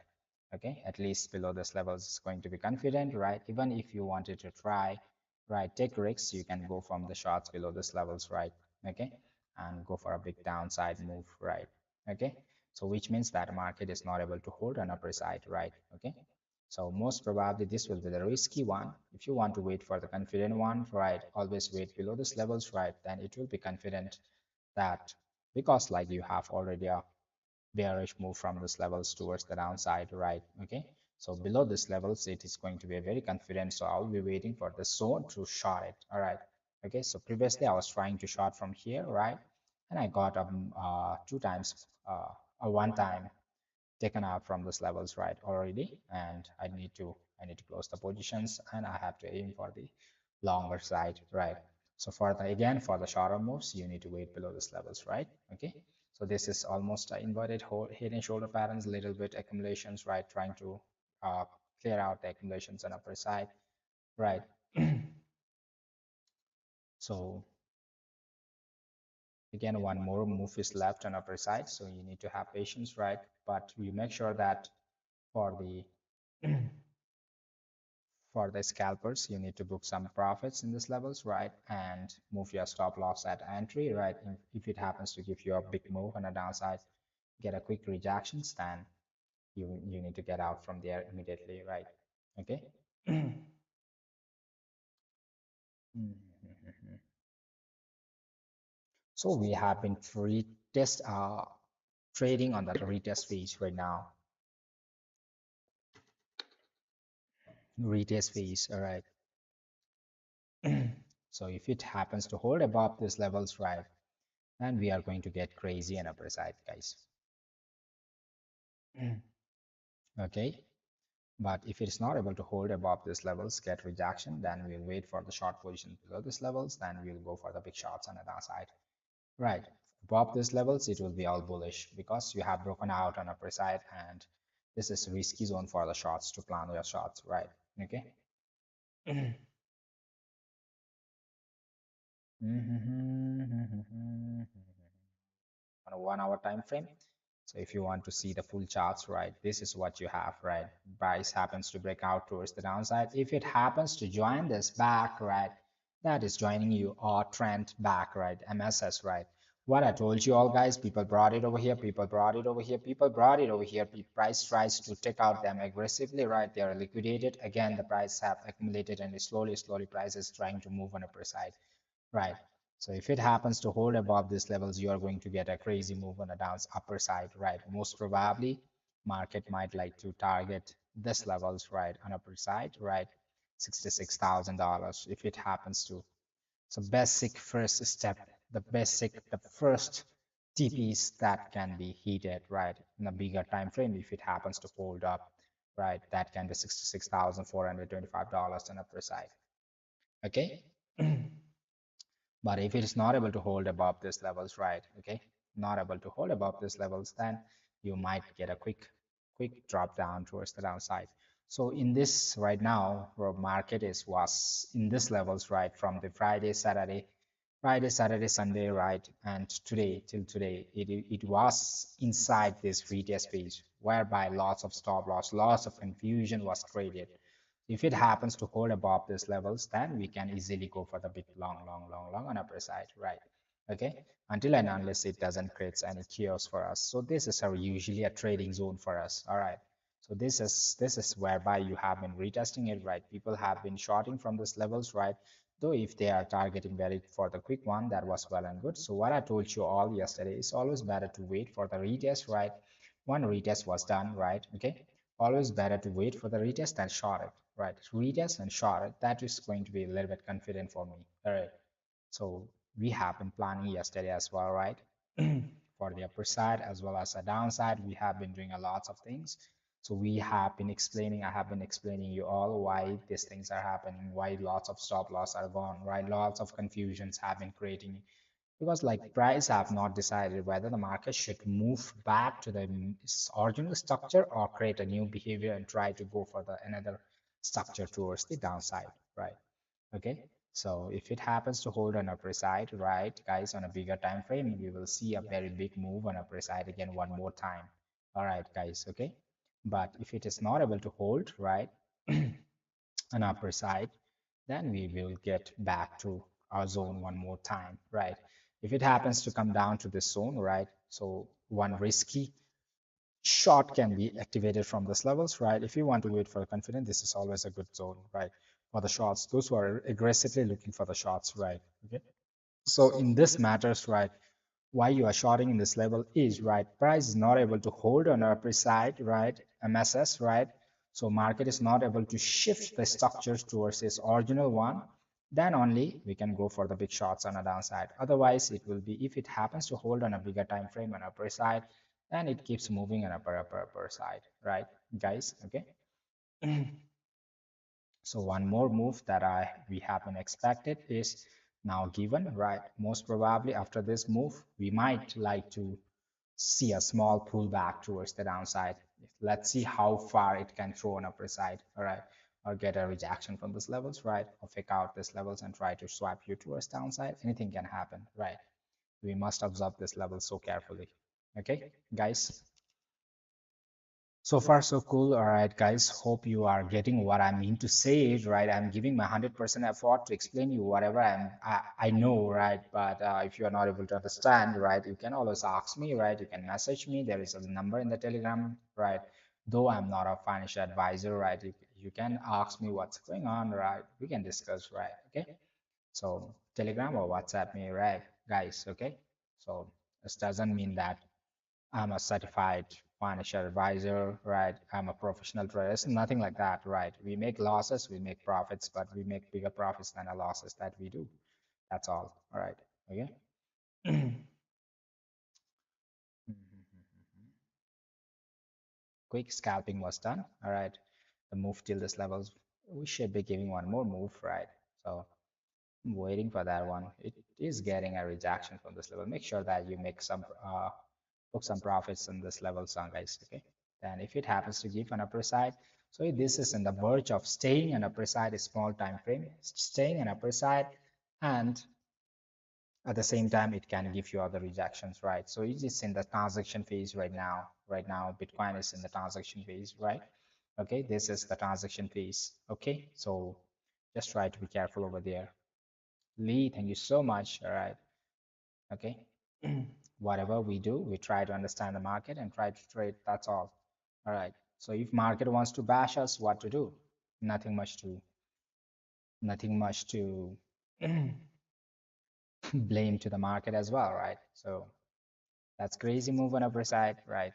Okay, at least below this levels is going to be confident, right? Even if you wanted to try, right, take risks, you can go from the shots below this levels, right? Okay, and go for a big downside move, right? Okay, so which means that market is not able to hold an upper side, right? Okay, so most probably this will be the risky one. If you want to wait for the confident one, right, always wait below these levels, right? Then it will be confident that because like you have already a bearish move from these levels towards the downside, right? Okay, so below these levels, it is going to be very confident. So I'll be waiting for the zone to short it. All right. Okay, so previously I was trying to short from here, right? And I got two times, one time taken out from those levels right already, and I need to close the positions, and I have to aim for the longer side, right? So for the again for the shorter moves, you need to wait below these levels, right? Okay, so this is almost inverted head and shoulder patterns, little bit accumulations, right? Trying to uh, clear out the accumulations on upper side, right? So again, one more move is left on upper side, so you need to have patience, right? But you make sure that for the for the scalpers, you need to book some profits in these levels, right? And move your stop loss at entry, right? If it happens to give you a big move on a downside, get a quick rejections, then you need to get out from there immediately, right? Okay. So we have been retest trading on that retest phase right now. Retest phase, all right. So if it happens to hold above these levels, right, then we are going to get crazy on upper side, guys. Okay, but if it is not able to hold above these levels, get rejection, then we'll wait for the short position below these levels, then we'll go for the big shots on the downside, right? Above these levels, it will be all bullish because you have broken out on upper side, and this is risky zone for the shots to plan your shots, right? Okay. On a 1 hour time frame. So if you want to see the full charts, right, this is what you have, right? Price happens to break out towards the downside. If it happens to join this back, right, that is joining you or trend back, right? MSS, right? What I told you all guys, people brought it over here, people brought it over here, people brought it over here. Price tries to take out them aggressively, right? They are liquidated. Again, the price have accumulated and slowly price is trying to move on upper side. Right. So if it happens to hold above these levels, you are going to get a crazy move on the downs upper side, right? Most probably, market might like to target this levels, right, on upper side, right? $66,000 if it happens to. So basic first step, the first TPs that can be heated, right, in a bigger time frame if it happens to hold up, right? That can be $66,425 on upper side. Okay. But if it is not able to hold above these levels, right, okay, not able to hold above these levels, then you might get a quick drop down towards the downside. So in this right now, our market is was in this levels, right, from the Friday, Saturday, Sunday, right, and today till today, it was inside this retest phase, whereby lots of stop loss, lots of confusion was created. If it happens to hold above these levels, then we can easily go for the big long on upper side, right? Okay, until and unless it doesn't create any chaos for us. So this is usually a trading zone for us. All right. So this is whereby you have been retesting it, right? People have been shorting from these levels, right? Though if they are targeting very for the quick one, that was well and good. So what I told you all yesterday, is always better to wait for the retest, right? One retest was done, right? Okay. Always better to wait for the retest than short it, right? Retest and short it. That is going to be a little bit confident for me. All right. So we have been planning yesterday as well, right? For the upper side as well as the downside, we have been doing a lots of things. So we have been explaining, I have been explaining you all why these things are happening, why lots of stop loss are gone, right? Lots of confusions have been creating because like price have not decided whether the market should move back to the original structure or create a new behavior and try to go for the another structure towards the downside, right? Okay, so if it happens to hold on upper side, right, guys, on a bigger time frame, we will see a very big move on upper side again one more time. All right, guys, okay. But if it is not able to hold, right, on upper side, then we will get back to our zone one more time, right? If it happens to come down to this zone, right, so one risky short can be activated from these levels, right? If you want to wait for confidence, this is always a good zone, right? For the shots, those who are aggressively looking for the shots, right? Okay. So in this matters, right, why you are shorting in this level is, right, price is not able to hold on upper side, right, MSS, right? So market is not able to shift the structures towards its original one, then only we can go for the big shots on a downside. Otherwise it will be, if it happens to hold on a bigger time frame on upper side, then it keeps moving on upper side, right, guys? Okay. So one more move that we have been expected is now given, right? Most probably after this move, we might like to see a small pullback towards the downside. Let's see how far it can throw on upper side, all right? Or get a rejection from these levels, right? Or fake out these levels and try to swap you towards downside. Anything can happen, right? We must observe this level so carefully. Okay, guys. So far, so cool. All right, guys. Hope you are getting what I mean to say, right? I'm giving my 100% effort to explain you whatever I know, right? But if you are not able to understand, right, you can always ask me, right? You can message me. There is a number in the Telegram, right? Though I'm not a financial advisor, right? You can ask me what's going on, right? We can discuss, right? Okay. So Telegram or WhatsApp me, right, guys? Okay. So this doesn't mean that I'm a certified financial advisor, right? I'm a professional trader. It's nothing like that, right? We make losses, we make profits, but we make bigger profits than the losses that we do. That's all. All right. Okay. Quick scalping was done. All right. The move till this levels. We should be giving one more move, right? So I'm waiting for that one. It is getting a rejection from this level. Make sure that you make some book some profits in this level song, guys. Okay. Then if it happens to give an upper side, so this is in the verge of staying an upper side, a small time frame, staying an upper side, and at the same time it can give you other rejections, right? So it is in the transaction phase right now. Right now Bitcoin is in the transaction phase, right? Okay, this is the transaction phase. Okay, so just try to be careful over there. Lee, thank you so much. All right. Okay. Whatever we do, we try to understand the market and try to trade. That's all. All right. So if market wants to bash us, what to do? Nothing much to, nothing much to blame to the market as well, right? So that's crazy move on upper side, right?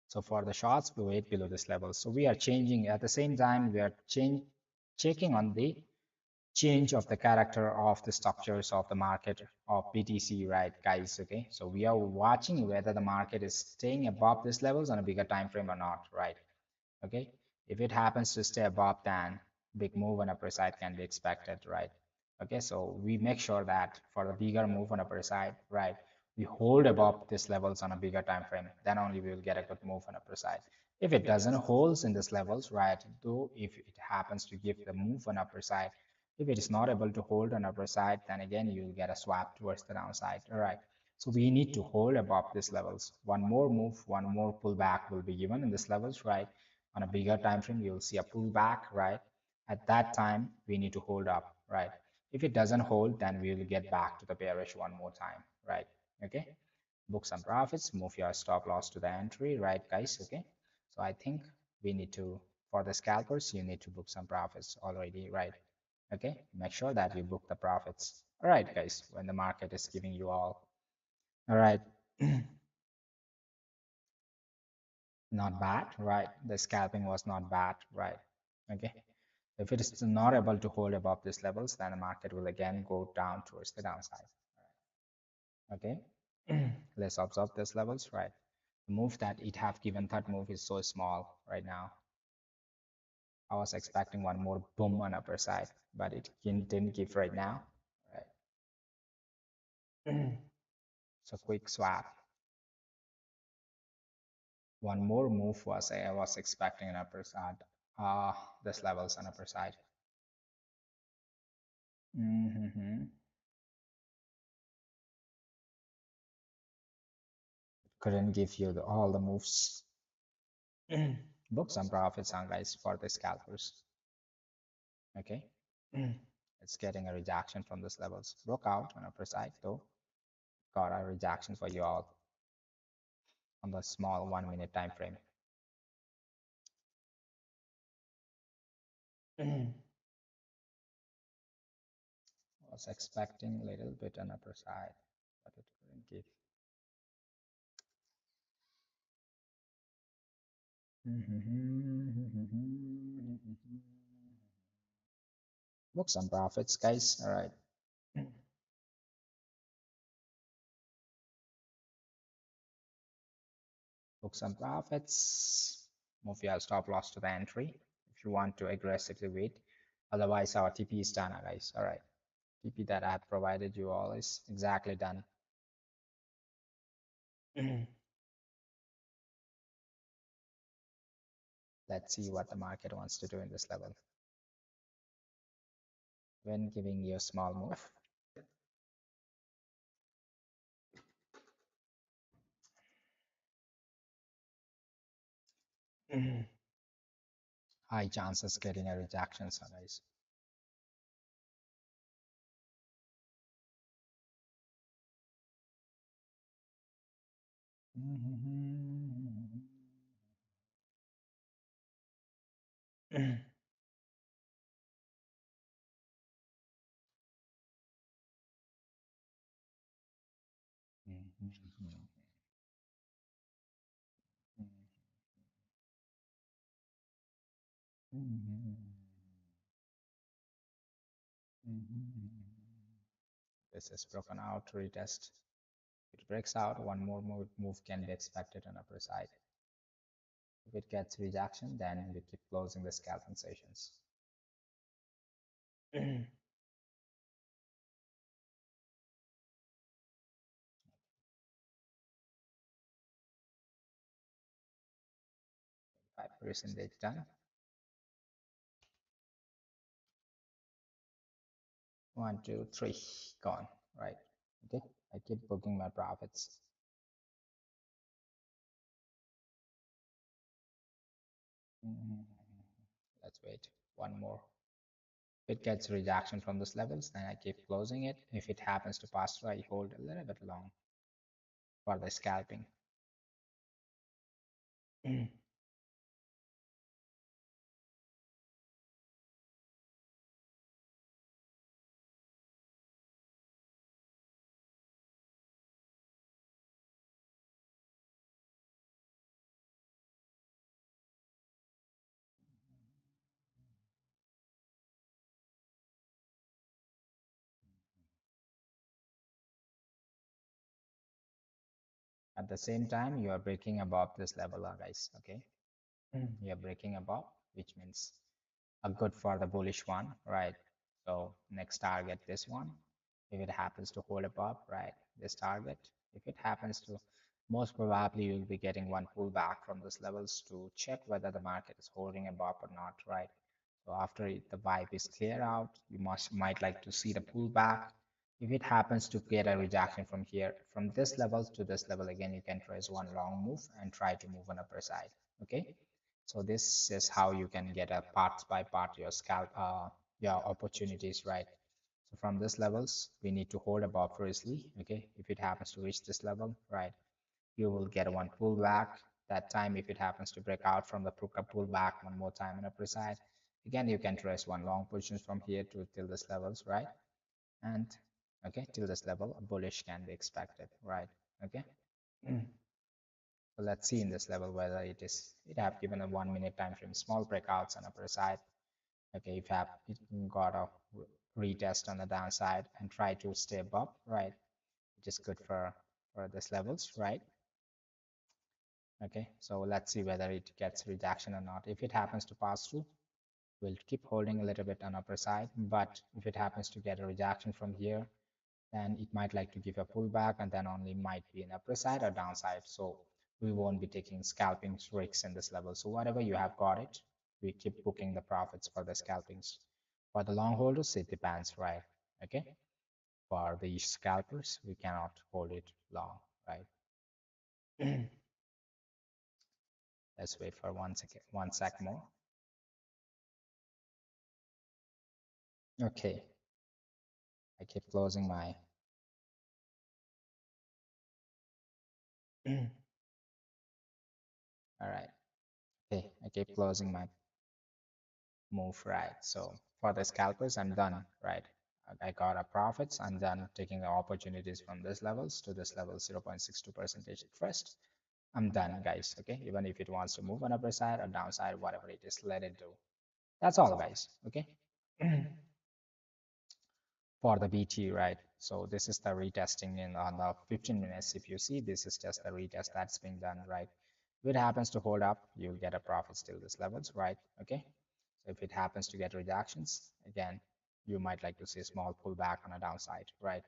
So for the shorts, we wait below this level. So we are changing at the same time, we are checking on the change of the character of the structures of the market of BTC, right, guys? Okay, so we are watching whether the market is staying above these levels on a bigger time frame or not, right? Okay, if it happens to stay above, then big move on upper side can be expected, right? Okay, so we make sure that for the bigger move on upper side, right, we hold above these levels on a bigger time frame, then only we will get a good move on upper side. If it doesn't holds in these levels, right, though if it happens to give the move on upper side, if it is not able to hold on upper side, then again you'll get a swap towards the downside. All right. So we need to hold above these levels. One more move, one more pullback will be given in these levels, right? On a bigger time frame, you'll see a pullback, right? At that time, we need to hold up, right? If it doesn't hold, then we will get back to the bearish one more time, right? Okay. Book some profits, move your stop loss to the entry, right, guys? Okay. So I think we need to, for the scalpers, you need to book some profits already, right? Okay. Make sure that you book the profits. All right, guys, when the market is giving you all right. Not bad, right? The scalping was not bad, right? Okay. If it is not able to hold above these levels, then the market will again go down towards the downside. Okay. Let's observe these levels, right? The move that it have given, third move is so small right now. I was expecting one more boom on upper side, but it didn't give right now, right? So quick swap. One more move was I was expecting an upper side. This levels on upper side. Couldn't give you all the moves. Book some profits on guys for the scalpers. Okay. It's getting a rejection from these levels. Broke out on upper side though. Got a rejection for you all on the small 1 minute time frame. Was expecting a little bit on upper side, but it couldn't give. Book some profits, guys. All right. Book some profits. Move your stop loss to the entry if you want to aggressively wait. Otherwise, our TP is done, guys. All right. TP that I have provided you all is exactly done. Let's see what the market wants to do in this level. When giving you a small move, high chances getting a rejection, so guys. This is broken out, retest. If it breaks out, one more move can be expected on upper side. If it gets rejection, then we keep closing the scalping sessions. 5% done. 1, 2, 3, gone. Right. Okay. I keep booking my profits. Let's wait. One more. If it gets rejection from these levels, then I keep closing it. If it happens to pass through, I hold a little bit long for the scalping. At the same time, you are breaking above this level, guys. Okay. You are breaking above, which means a good for the bullish one, right? So next target, this one. If it happens to hold above, right, this target, If it happens to, most probably you'll be getting one pullback from these levels to check whether the market is holding above or not, right? So after the vibe is clear out, you might like to see the pullback. If it happens to get a rejection from here, from this level to this level, again, you can trace one long move and try to move on upper side. Okay. So this is how you can get a part by part your scalp, your opportunities, right? So from this levels, we need to hold above firstly. Okay. If it happens to reach this level, right, you will get one pullback. That time, if it happens to break out from the pullback one more time on upper side, again, you can trace one long positions from here to till this levels, right? And okay, till this level, a bullish can be expected, right? Okay. So let's see in this level whether it have given a 1 minute time frame small breakouts on upper side. Okay, if have it got a retest on the downside and try to stay above, right, which is good for this levels, right? Okay, so let's see whether it gets rejection or not. If it happens to pass through, we'll keep holding a little bit on upper side, but if it happens to get a rejection from here, then it might like to give a pullback and then only might be an upper side or downside. So we won't be taking scalping risks in this level. So whatever you have got it, we keep booking the profits for the scalpings. For the long holders, it depends, right? Okay. For the scalpers, we cannot hold it long, right? Let's wait for 1 second, 1 sec more. Okay, I keep closing my all right. Okay, I keep closing my move, right? So for the scalpers, I'm done, right? I got a profits. I'm done taking the opportunities from this levels to this level 0.62 percentage interest. I'm done, guys. Okay, even if it wants to move on upper side or downside, whatever it is, let it do. That's all, guys. Okay. For the BT, right? So this is the retesting in on the 15 minutes. If you see, this is just the retest that's being done, right? If it happens to hold up, you'll get a profit still this levels, right? Okay. So if it happens to get rejections, again, you might like to see a small pullback on a downside, right?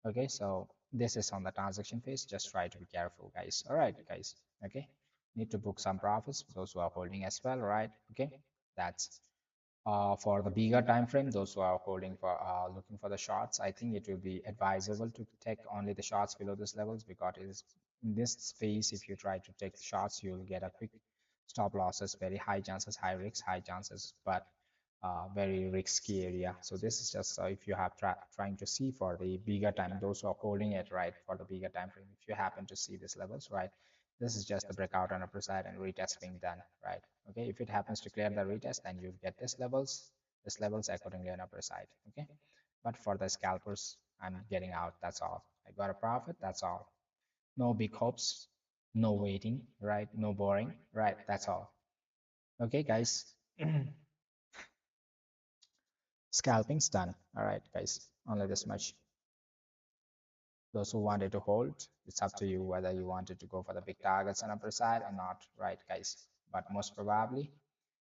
Okay, so this is on the transaction phase. Just try to be careful, guys. All right, guys. Okay, need to book some profits for those who are holding as well, right? Okay, that's for the bigger time frame, those who are holding for looking for the shorts, I think it will be advisable to take only the shorts below these levels because it is in this space. If you try to take the shots, you'll get a quick stop losses, very high chances, high risks, high chances, but very risky area. So this is just if you have trying to see for the bigger time, those who are holding it right for the bigger time frame. If you happen to see these levels, right, this is just the breakout on upper side and retest being done, right? Okay, if it happens to clear the retest, then you get this levels accordingly on upper side. Okay, but for the scalpers, I'm getting out. That's all. I got a profit. That's all. No big hopes, no waiting, right? No boring, right? That's all. Okay, guys. Scalping's done. All right, guys. Only this much. Those who wanted to hold, it's up to you whether you wanted to go for the big targets on upper side or not, right, guys? But most probably,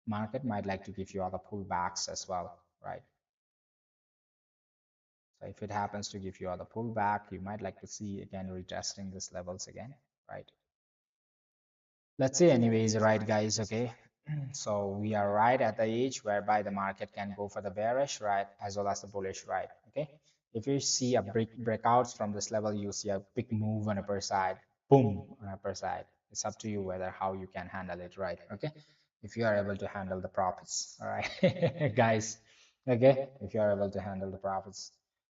market might like to give you other pullbacks as well, right? So if it happens to give you other pullback, you might like to see again retesting these levels again, right? Let's see anyways, right, guys? Okay, so we are right at the age whereby the market can go for the bearish, right, as well as the bullish, right? Okay, if you see a breakouts from this level, you see a big move on upper side, boom on upper side. It's up to you whether how you can handle it, right? Okay, if you are able to handle the profits, all right, guys. Okay, if you are able to handle the profits,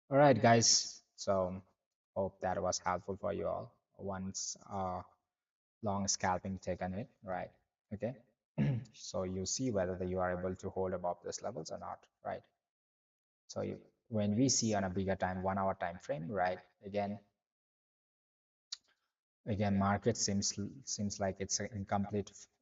all right, guys. So hope that was helpful for you all. Once long scalping taken it, right? Okay. So you see whether you are able to hold above these levels or not, right? So when we see on a bigger time, 1 hour time frame, right? Again, market seems like it's an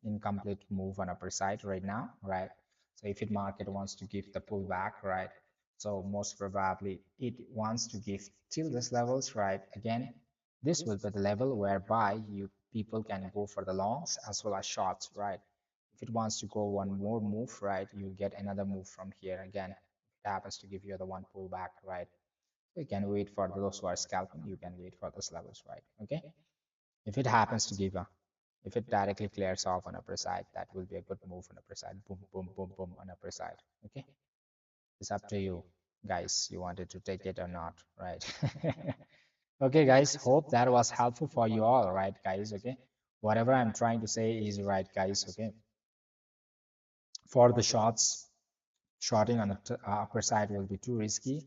incomplete move on upper side right now, right? So if it market wants to give the pullback, right? So most probably it wants to give till this levels, right? Again, this will be the level whereby you people can go for the longs as well as shorts, right? If it wants to go one more move, right, you'll get another move from here again. It happens to give you the one pullback, right? You can wait for those who are scalping, you can wait for those levels, right? Okay. If it happens to give a, if it directly clears off on upper side, that will be a good move on upper side. Boom, boom, boom, boom on upper side. Okay. It's up to you, guys. You wanted to take it or not, right? Okay, guys. Hope that was helpful for you all, right, guys? Okay. Whatever I'm trying to say is right, guys. Okay. For the shots, shorting on the upper side will be too risky.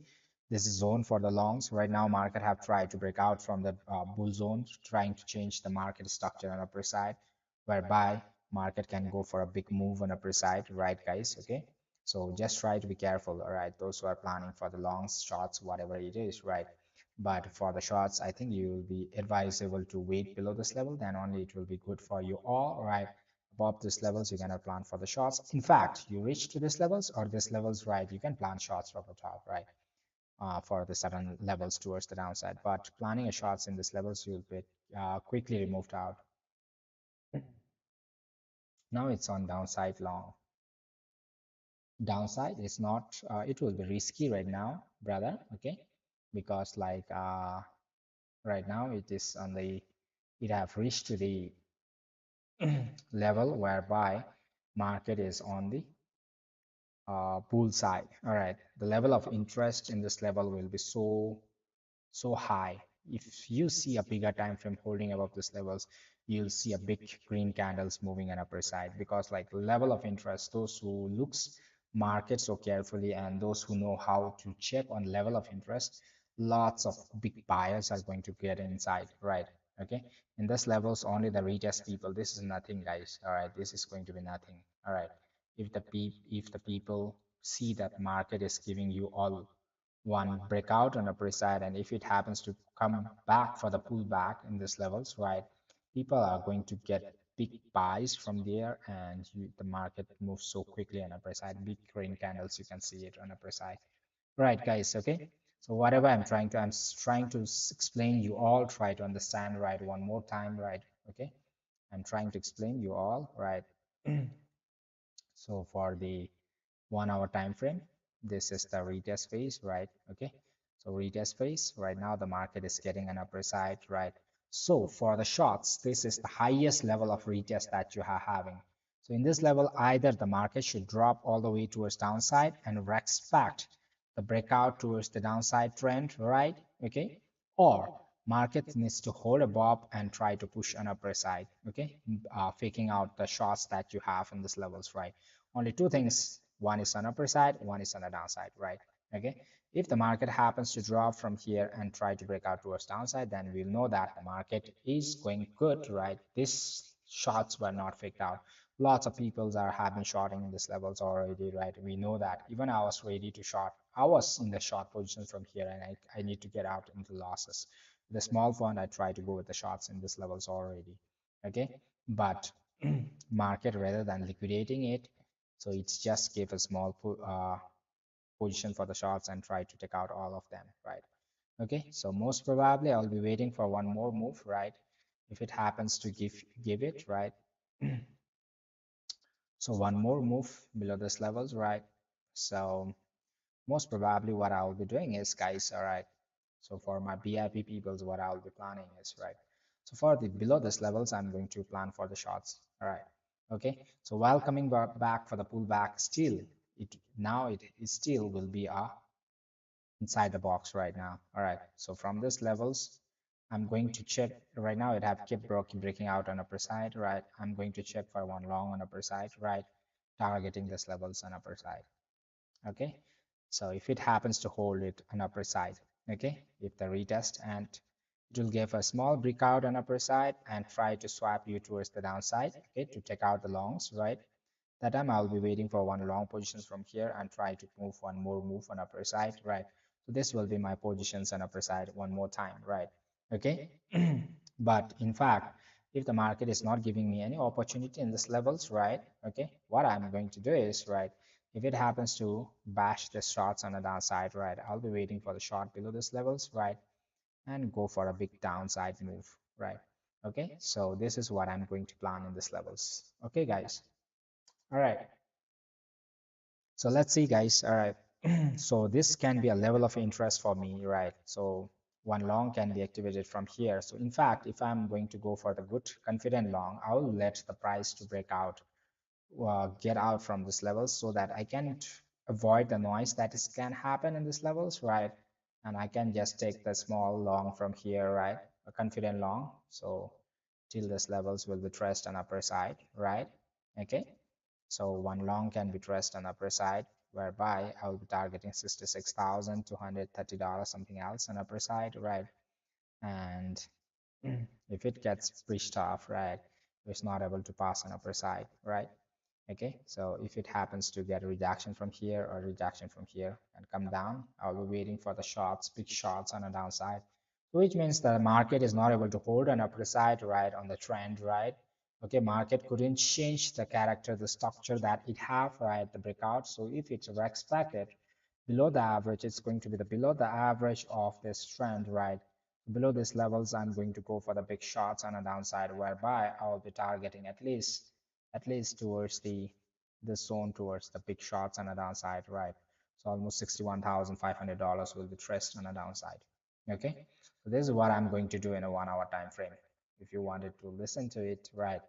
This is zone for the longs. Right now, market have tried to break out from the bull zone, trying to change the market structure on upper side, whereby market can go for a big move on upper side, right, guys? Okay. So just try to be careful, all right? Those who are planning for the longs, shorts, whatever it is, right? But for the shorts, I think you will be advisable to wait below this level, then only it will be good for you all, right? Above these levels, you cannot plan for the shots. In fact, you reach to these levels or these levels, right? You can plan shots from the top, right? For the certain levels towards the downside. But planning a shots in these levels, you'll be quickly removed out. Now it's on downside long. Downside is not, it will be risky right now, brother, okay? Because like right now it is on the, it have reached to the level whereby market is on the pool side. All right, the level of interest in this level will be so high. If you see a bigger time frame holding above these levels, you'll see a big green candles moving on upper side, because like level of interest, those who looks market so carefully and those who know how to check on level of interest, lots of big buyers are going to get inside, right? Okay, in this levels only the retest people, this is nothing, guys. All right, this is going to be nothing. All right, if the people see that market is giving you all one breakout on upper side, and if it happens to come back for the pullback in these levels, right, people are going to get big buys from there, and the market moves so quickly on upper side. Big green candles, you can see it on upper side, right, guys? Okay, so whatever I'm trying to explain you all, try to understand, right, one more time, right? Okay, I'm trying to explain you all, right? So for the 1 hour time frame, this is the retest phase, right? Okay, so retest phase, right now the market is getting an upper side, right? So for the shorts, this is the highest level of retest that you are having. So in this level, either the market should drop all the way towards downside and respect the breakout towards the downside trend, right? Okay, or market needs to hold above and try to push an upper side, okay, faking out the shots that you have in these levels, right? Only two things, one is on upper side, one is on the downside, right? Okay, if the market happens to drop from here and try to break out towards downside, then we'll know that the market is going good, right? These shots were not faked out. Lots of people are having shorting in these levels already, right? We know that. Even I was ready to short, I was in the short position from here, and I need to get out into losses. The small fund, I try to go with the shots in these levels already, okay? But market, rather than liquidating it, so it's just give a small position for the shots and try to take out all of them, right? Okay, so most probably I'll be waiting for one more move, right? If it happens to give it, right? So one more move below this levels, right? So most probably what I'll be doing is, guys, all right, so for my BIP peoples, what I'll be planning is, right, so for the below this levels, I'm going to plan for the shots, all right? Okay, so while coming back for the pullback, still it now it still will be inside the box right now. All right, so from this levels, I'm going to check. Right now it have kept breaking out on upper side, right? I'm going to check for one long on upper side, right, targeting this levels on upper side. Okay, so if it happens to hold it on upper side, okay, if the retest, and it will give a small breakout on upper side and try to swap you towards the downside, okay, to take out the longs, right? That time I'll be waiting for one long positions from here and try to move one more move on upper side, right? So this will be my positions on upper side one more time, right? Okay. But in fact, if the market is not giving me any opportunity in this levels, right? Okay, what I'm going to do is, right, if it happens to bash the shorts on the downside, right, I'll be waiting for the short below this levels, right, and go for a big downside move, right? Okay, so this is what I'm going to plan in this levels. Okay, guys. All right. So let's see, guys. All right. So this can be a level of interest for me, right? So one long can be activated from here. So in fact, if I'm going to go for the good confident long, I'll let the price to break out, get out from this levels so that I can avoid the noise that is can happen in these levels, right? And I can just take the small long from here, right? A confident long. So till this levels will be traced on upper side, right? Okay. So one long can be traced on upper side, whereby I will be targeting $66,230, something else on upper side, right? And if it gets pushed off, right, it's not able to pass on upper side, right? Okay, so if it happens to get a rejection from here or rejection from here and come down, I'll be waiting for the shots, big shots on the downside, which means the market is not able to hold an upper side, right, on the trend, right? Okay, market couldn't change the character, the structure that it have, right, the breakout. So if it's expected below the average, it's going to be the below the average of this trend, right? Below these levels, I'm going to go for the big shots on a downside, whereby I will be targeting at least towards the zone towards the big shots on a downside, right? So almost $61,500 will be traced on a downside. Okay, so this is what I'm going to do in a 1 hour time frame. If you wanted to listen to it, right?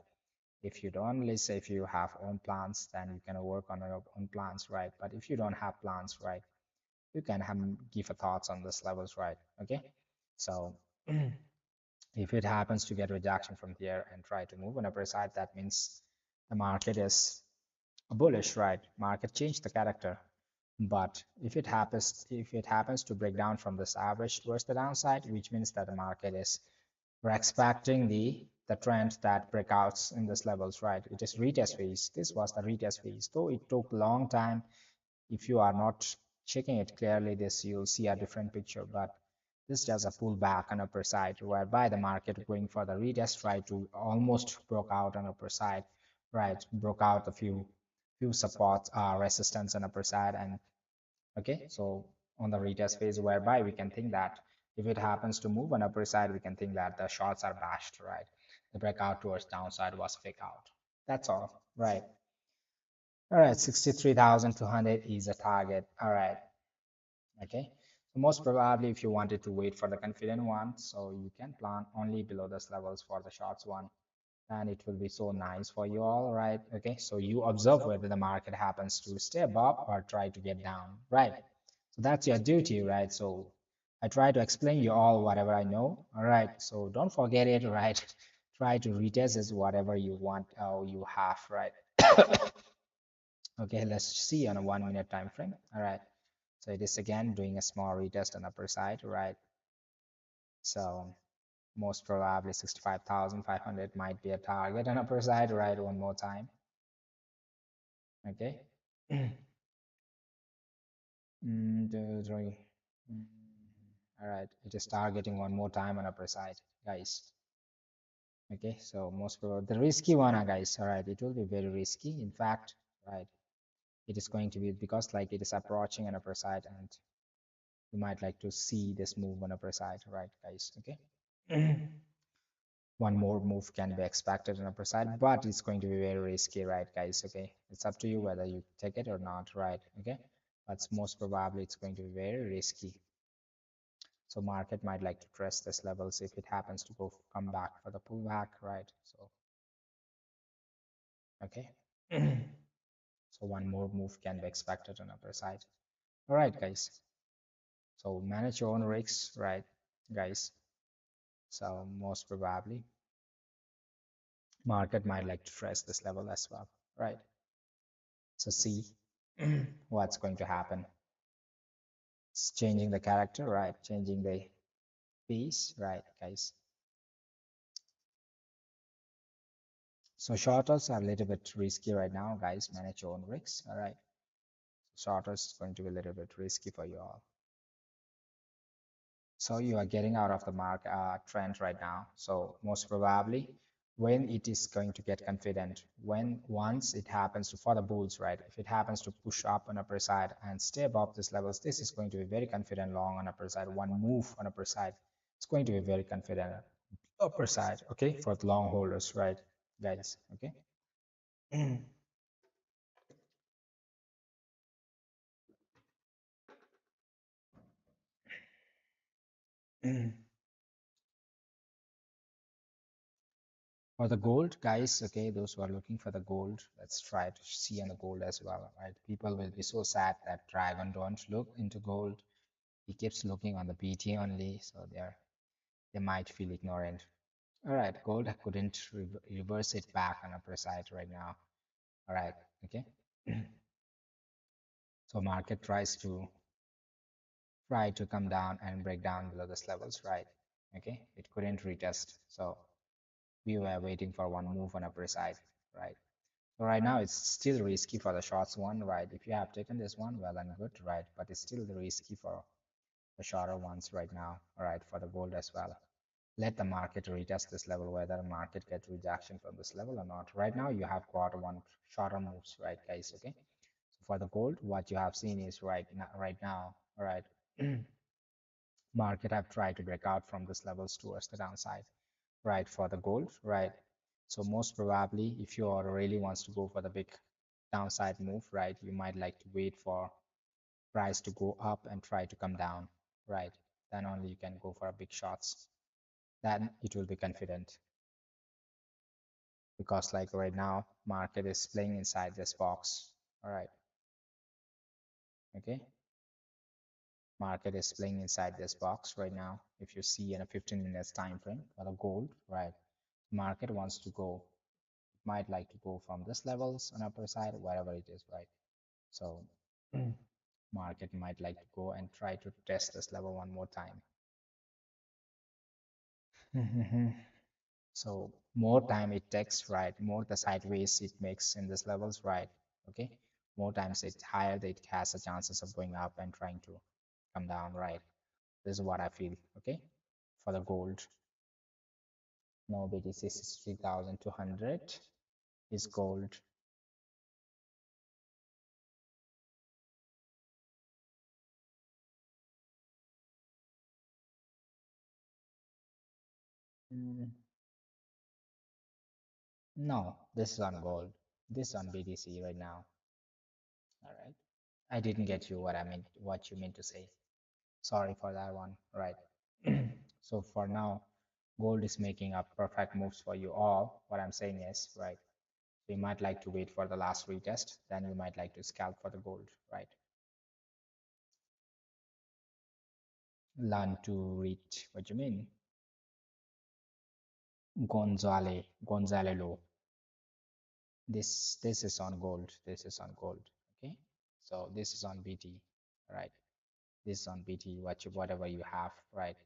If you don't listen, if you have own plans, then you can work on your own plans, right? But if you don't have plans, right, you can have, give a thoughts on this levels, right? Okay, so if it happens to get rejection from here and try to move on upper side, that means the market is bullish, right? Market changed the character. But if it happens to break down from this average towards the downside, which means that the market is, we're expecting the trend that breakouts in this levels, right? It is retest phase. This was the retest phase, though it took long time. If you are not checking it clearly, this you'll see a different picture. But this is just a pullback on upper side, whereby the market going for the retest, try to almost broke out on upper side, right? Broke out a few supports, resistance on upper side, and okay, so on the retest phase, whereby we can think that if it happens to move on upper side, we can think that the shorts are bashed, right? The breakout towards downside was fake out. That's all, right? All right, 63,200 is a target. All right, okay. So most probably, if you wanted to wait for the confident one, so you can plan only below those levels for the shorts one, and it will be so nice for you all, right? Okay, so you observe whether the market happens to stay above or try to get down, right? So that's your duty, right? So I try to explain you all whatever I know, all right? So don't forget it, right? Try to retest this whatever you want, you have, right? Okay, let's see on a 1 minute time frame. All right, so it is again doing a small retest on upper side, right? So most probably 65,500 might be a target on upper side, right? One more time. Okay. Two, three. Mm, all right, it is targeting one more time on upper side, guys. Okay, so most probably the risky one, guys. All right, it will be very risky. In fact, right, it is going to be because like it is approaching an upper side, and you might like to see this move on upper side, right, guys? Okay. One more move can be expected on upper side, but it's going to be very risky, right, guys? Okay, it's up to you whether you take it or not, right? Okay, but most probably it's going to be very risky. So market might like to test this levels if it happens to go come back for the pullback, right? So okay. So one more move can be expected on upper side. All right, guys. So manage your own risks, right, guys? So most probably market might like to test this level as well, right? So see what's going to happen. It's changing the character, right? Changing the piece, right, guys? So shorters are a little bit risky right now, guys. Manage your own risks, all right? Shorters is going to be a little bit risky for you all. So you are getting out of the mark trend right now. So most probably when it is going to get confident, when once it happens to for the bulls, right? If it happens to push up on upper side and stay above these levels, this is going to be very confident long on upper side. One move on upper side, it's going to be very confident upper side, okay, for the long holders, right, guys? Okay. For the gold, guys, okay, those who are looking for the gold, let's try to see on the gold as well, right? People will be so sad that Dragon don't look into gold. He keeps looking on the BT only, so they might feel ignorant. All right, gold couldn't reverse it back on upper side right now. All right, okay. So market try to come down and break down below this levels, right? Okay, it couldn't retest, so we were waiting for one move on upper side, right? So right now it's still risky for the shorts one, right? If you have taken this one, well and good, right? But it's still risky for the shorter ones right now, all right, for the gold as well. Let the market retest this level, whether the market get rejection from this level or not. Right now you have got one shorter moves, right, guys? Okay. So for the gold, what you have seen is right now, all right. Market have tried to break out from these levels towards the downside, right, for the gold, right? So most probably, if you are really wants to go for the big downside move, right, you might like to wait for price to go up and try to come down, right? Then only you can go for a big shots. Then it will be confident, because like right now market is playing inside this box, all right, okay, market is playing inside this box right now. If you see in a 15 minutes time frame for the gold, right, market wants to go, might like to go from this levels on upper side wherever it is, right? So market might like to go and try to test this level one more time. So more time it takes, right, more the sideways it makes in this levels, right, okay, more times it higher it has a chances of going up and trying to come down, right? This is what I feel, okay, for the gold. No, BTC is 3200 is gold. Mm, no, this is on gold, this is on BTC right now, all right. I didn't get you what I meant, what you meant to say. Sorry for that one, right? So for now, gold is making up perfect moves for you all. What I'm saying is, right? So you might like to wait for the last retest, then you might like to scalp for the gold, right? Learn to read what you mean. Gonzale low. This is on gold. This is on gold. Okay. So this is on BT, right? This is on BT. Whatever you have, right?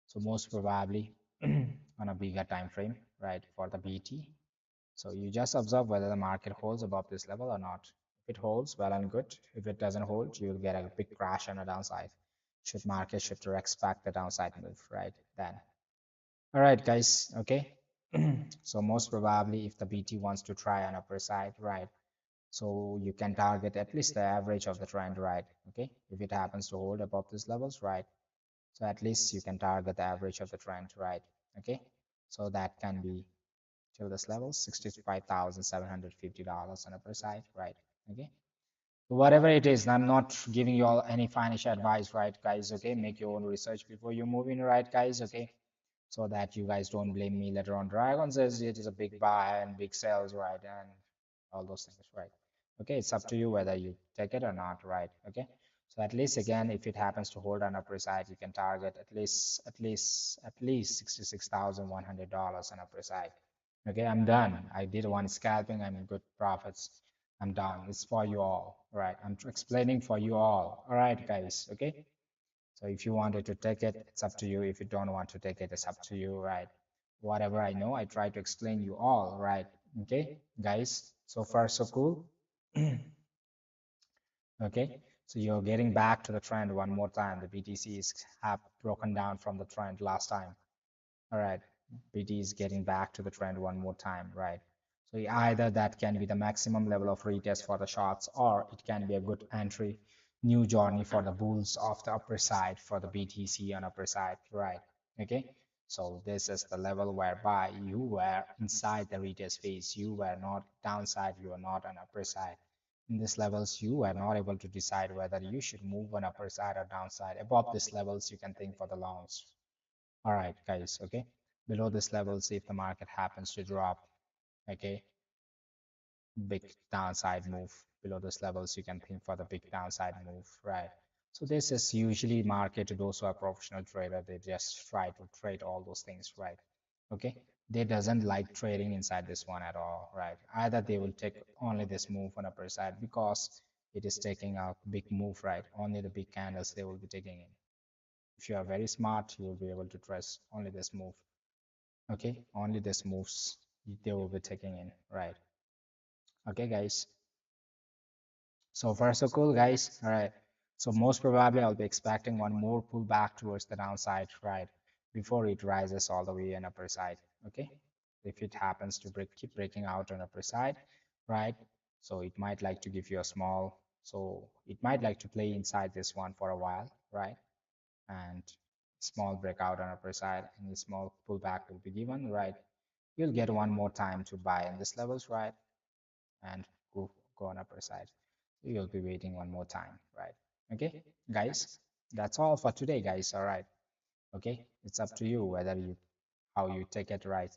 So most probably on a bigger time frame, right, for the BT. So you just observe whether the market holds above this level or not. If it holds, well and good. If it doesn't hold, you'll get a big crash on a downside. Should market should expect the downside move, right? Then. All right, guys. Okay. So most probably, if the BT wants to try an upper side, right? So you can target at least the average of the trend, right? Okay. If it happens to hold above these levels, right? So at least you can target the average of the trend, right? Okay. So that can be till this level, $65,750 on upper side, right? Okay. Whatever it is, I'm not giving you all any financial advice, right, guys? Okay, make your own research before you move in, right, guys? Okay, so that you guys don't blame me later on. Dragon says it is a big buy and big sales, right, and all those things, right? Okay, it's up to you whether you take it or not, right? Okay, so at least again, if it happens to hold on upper side, you can target at least $66,100 on upper side. Okay, I'm done. I did one scalping. I'm in good profits. I'm done. It's for you all, right? I'm explaining for you all. All right, guys. Okay. So if you wanted to take it, it's up to you. If you don't want to take it, it's up to you, right? Whatever I know, I try to explain you all, right? Okay, guys. So far, so cool. Okay. So you're getting back to the trend one more time. The BTCs have broken down from the trend last time. All right, BT is getting back to the trend one more time, right? So either that can be the maximum level of retest for the shorts, or it can be a good entry, new journey for the bulls of the upper side for the BTC on upper side, right? Okay, so this is the level whereby you were inside the retest phase, you were not downside, you were not on upper side. In these levels, you are not able to decide whether you should move on upper side or downside. Above these levels, you can think for the longs. All right, guys, okay. Below this level, see if the market happens to drop, okay, big downside move below this levels, you can think for the big downside move, right? So this is usually market to those who are professional trader. They just try to trade all those things, right? Okay, they doesn't like trading inside this one at all, right? Either they will take only this move on upper side because it is taking a big move, right? Only the big candles they will be taking in. If you are very smart, you will be able to trust only this move. Okay, only this moves they will be taking in, right? Okay, guys. So far, so cool, guys. All right. So most probably I'll be expecting one more pullback towards the downside, right? Before it rises all the way on upper side. Okay. If it happens to keep breaking out on upper side, right? So it might like to give you a small, so it might like to play inside this one for a while, right? And small breakout on upper side and a small pullback will be given, right? You'll get one more time to buy in this levels, right? And go on upper side. You'll be waiting one more time, right? Okay, guys, that's all for today, guys. All right. Okay, it's up to you whether you how you take it, right,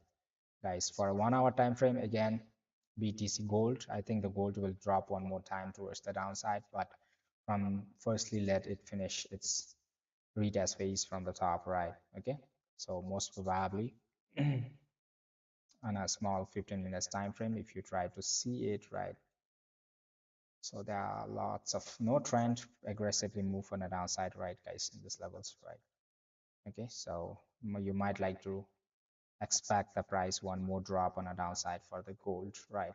guys. For a 1 hour time frame, again, BTC gold, I think the gold will drop one more time towards the downside, but from firstly let it finish its retest phase from the top, right? Okay, so most probably on a small 15 minutes time frame, if you try to see it, right, so there are lots of no trend aggressively move on the downside, right, guys, in these levels, right? Okay, so you might like to expect the price one more drop on a downside for the gold, right?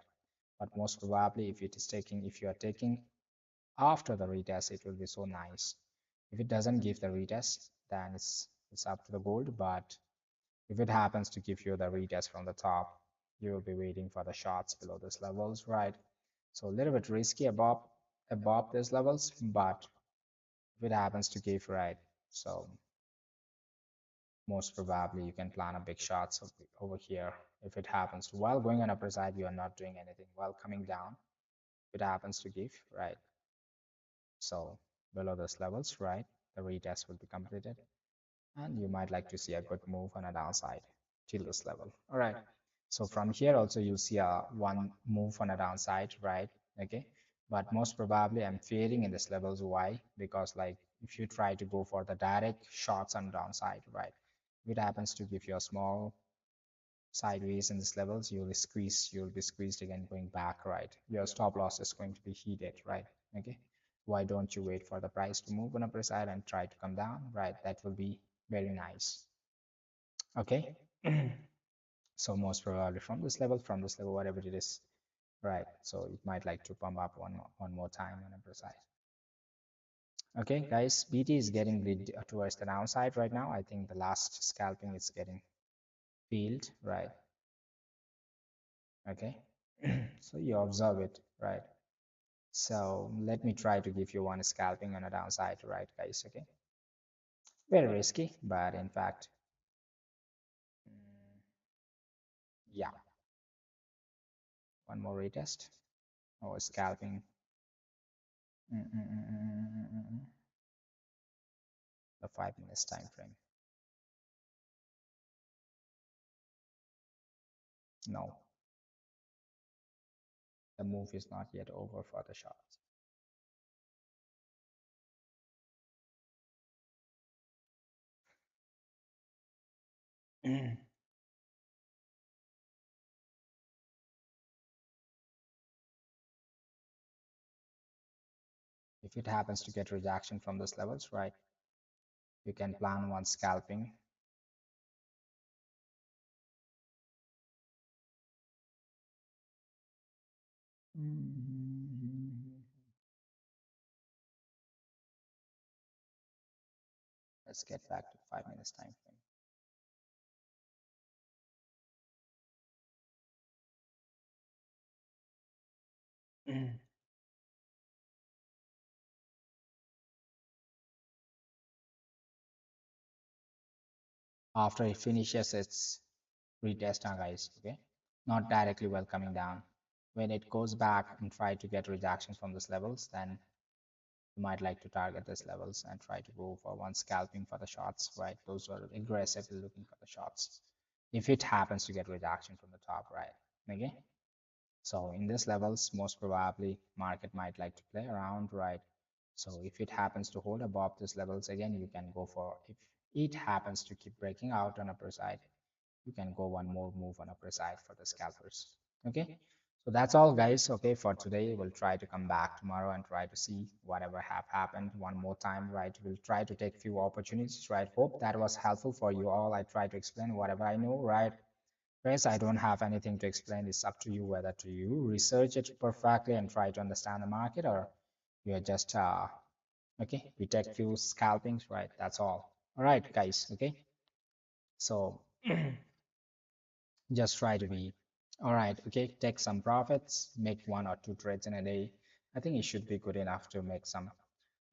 But most probably, if you are taking after the retest, it will be so nice. If it doesn't give the retest, then it's up to the gold. But if it happens to give you the retest from the top, you will be waiting for the shots below these levels, right? So a little bit risky above these levels, but if it happens to give right, so most probably you can plan a big shots over here. If it happens to while going on upper side, you are not doing anything. While coming down, if it happens to give right, so below those levels, right, the retest will be completed, and you might like to see a good move on a downside till this level. All right. So from here also you'll see a one move on a downside, right? Okay. But most probably I'm failing in this levels. Why? Because like if you try to go for the direct shots on downside, right? If it happens to give you a small sideways in this levels, you'll be squeezed again going back, right? Your stop loss is going to be heated, right? Okay. Why don't you wait for the price to move on upper side and try to come down, right? That will be very nice. Okay. So most probably from this level, whatever it is, right? So it might like to pump up one more time on upper side. Okay, guys, BT is getting towards the downside right now. I think the last scalping is getting failed, right? Okay. So you observe it, right? So let me try to give you one scalping on a downside, right, guys? Okay. Very risky, but in fact, mm, yeah, one more retest or scalping. Mm, mm, mm, mm, mm, mm, mm. The 5 minutes time frame. No, the move is not yet over for the shots. If it happens to get rejection from those levels, right, you can plan one scalping. Let's get back to 5 minutes time frame. After it finishes its retest, guys, okay, not directly while coming down. When it goes back and try to get rejection from these levels, then You might like to target these levels and try to go for one scalping for the shots, right? Those are aggressively looking for the shots. If it happens to get rejection from the top, right? Okay. So in these levels, most probably market might like to play around, right? So if it happens to hold above these levels again, you can go for, if it happens to keep breaking out on upper side, you can go one more move on upper side for the scalpers. Okay. So that's all guys. Okay. For today, we'll try to come back tomorrow and try to see whatever have happened one more time, right? We'll try to take few opportunities, right? Hope that was helpful for you all. I try to explain whatever I know, right? Guys, I don't have anything to explain. It's up to you whether to you research it perfectly and try to understand the market, or you're just okay. We take few scalpings, right? That's all right, guys. Okay, so just try to be all right. Okay, take some profits, make one or two trades in a day. I think it should be good enough to make some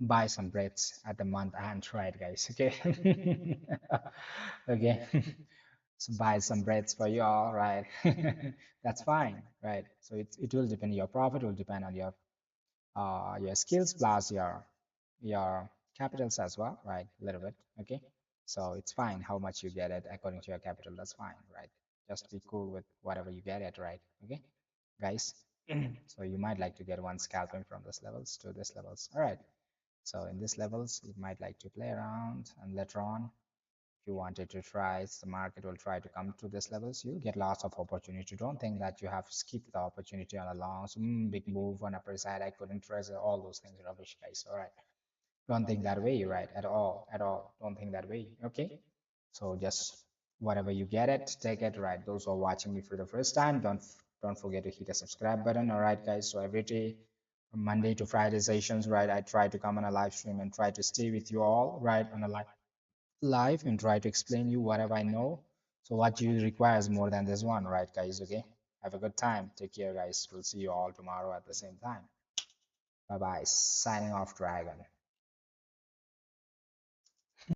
buy some breads at the month and try it, guys. Okay, okay. So buy some breads for you all, right? That's fine, right? So it will depend, your profit will depend on your skills plus your capitals as well, right? A little bit, okay? So it's fine how much you get it according to your capital, that's fine, right? Just be cool with whatever you get it, right? Okay, guys. So you might like to get one scalping from this levels to this levels. All right. So in these levels, you might like to play around, and later on, if you wanted to try, the market will try to come to these levels. You'll get lots of opportunity. Don't think that you have skipped the opportunity on a long, big move on upper side. I couldn't trust all those things, rubbish, guys. All right. Don't think that way, right? At all, at all. Don't think that way. Okay. So just whatever you get it, take it, right? Those who are watching me for the first time, don't forget to hit the subscribe button. All right, guys. So every day, from Monday to Friday sessions, right? I try to come on a live stream and try to stay with you all, right? On a live and try to explain you whatever I know. So what you require is more than this one, right, guys? Okay. Have a good time. Take care, guys. We'll see you all tomorrow at the same time. Bye bye. Signing off, Dragon.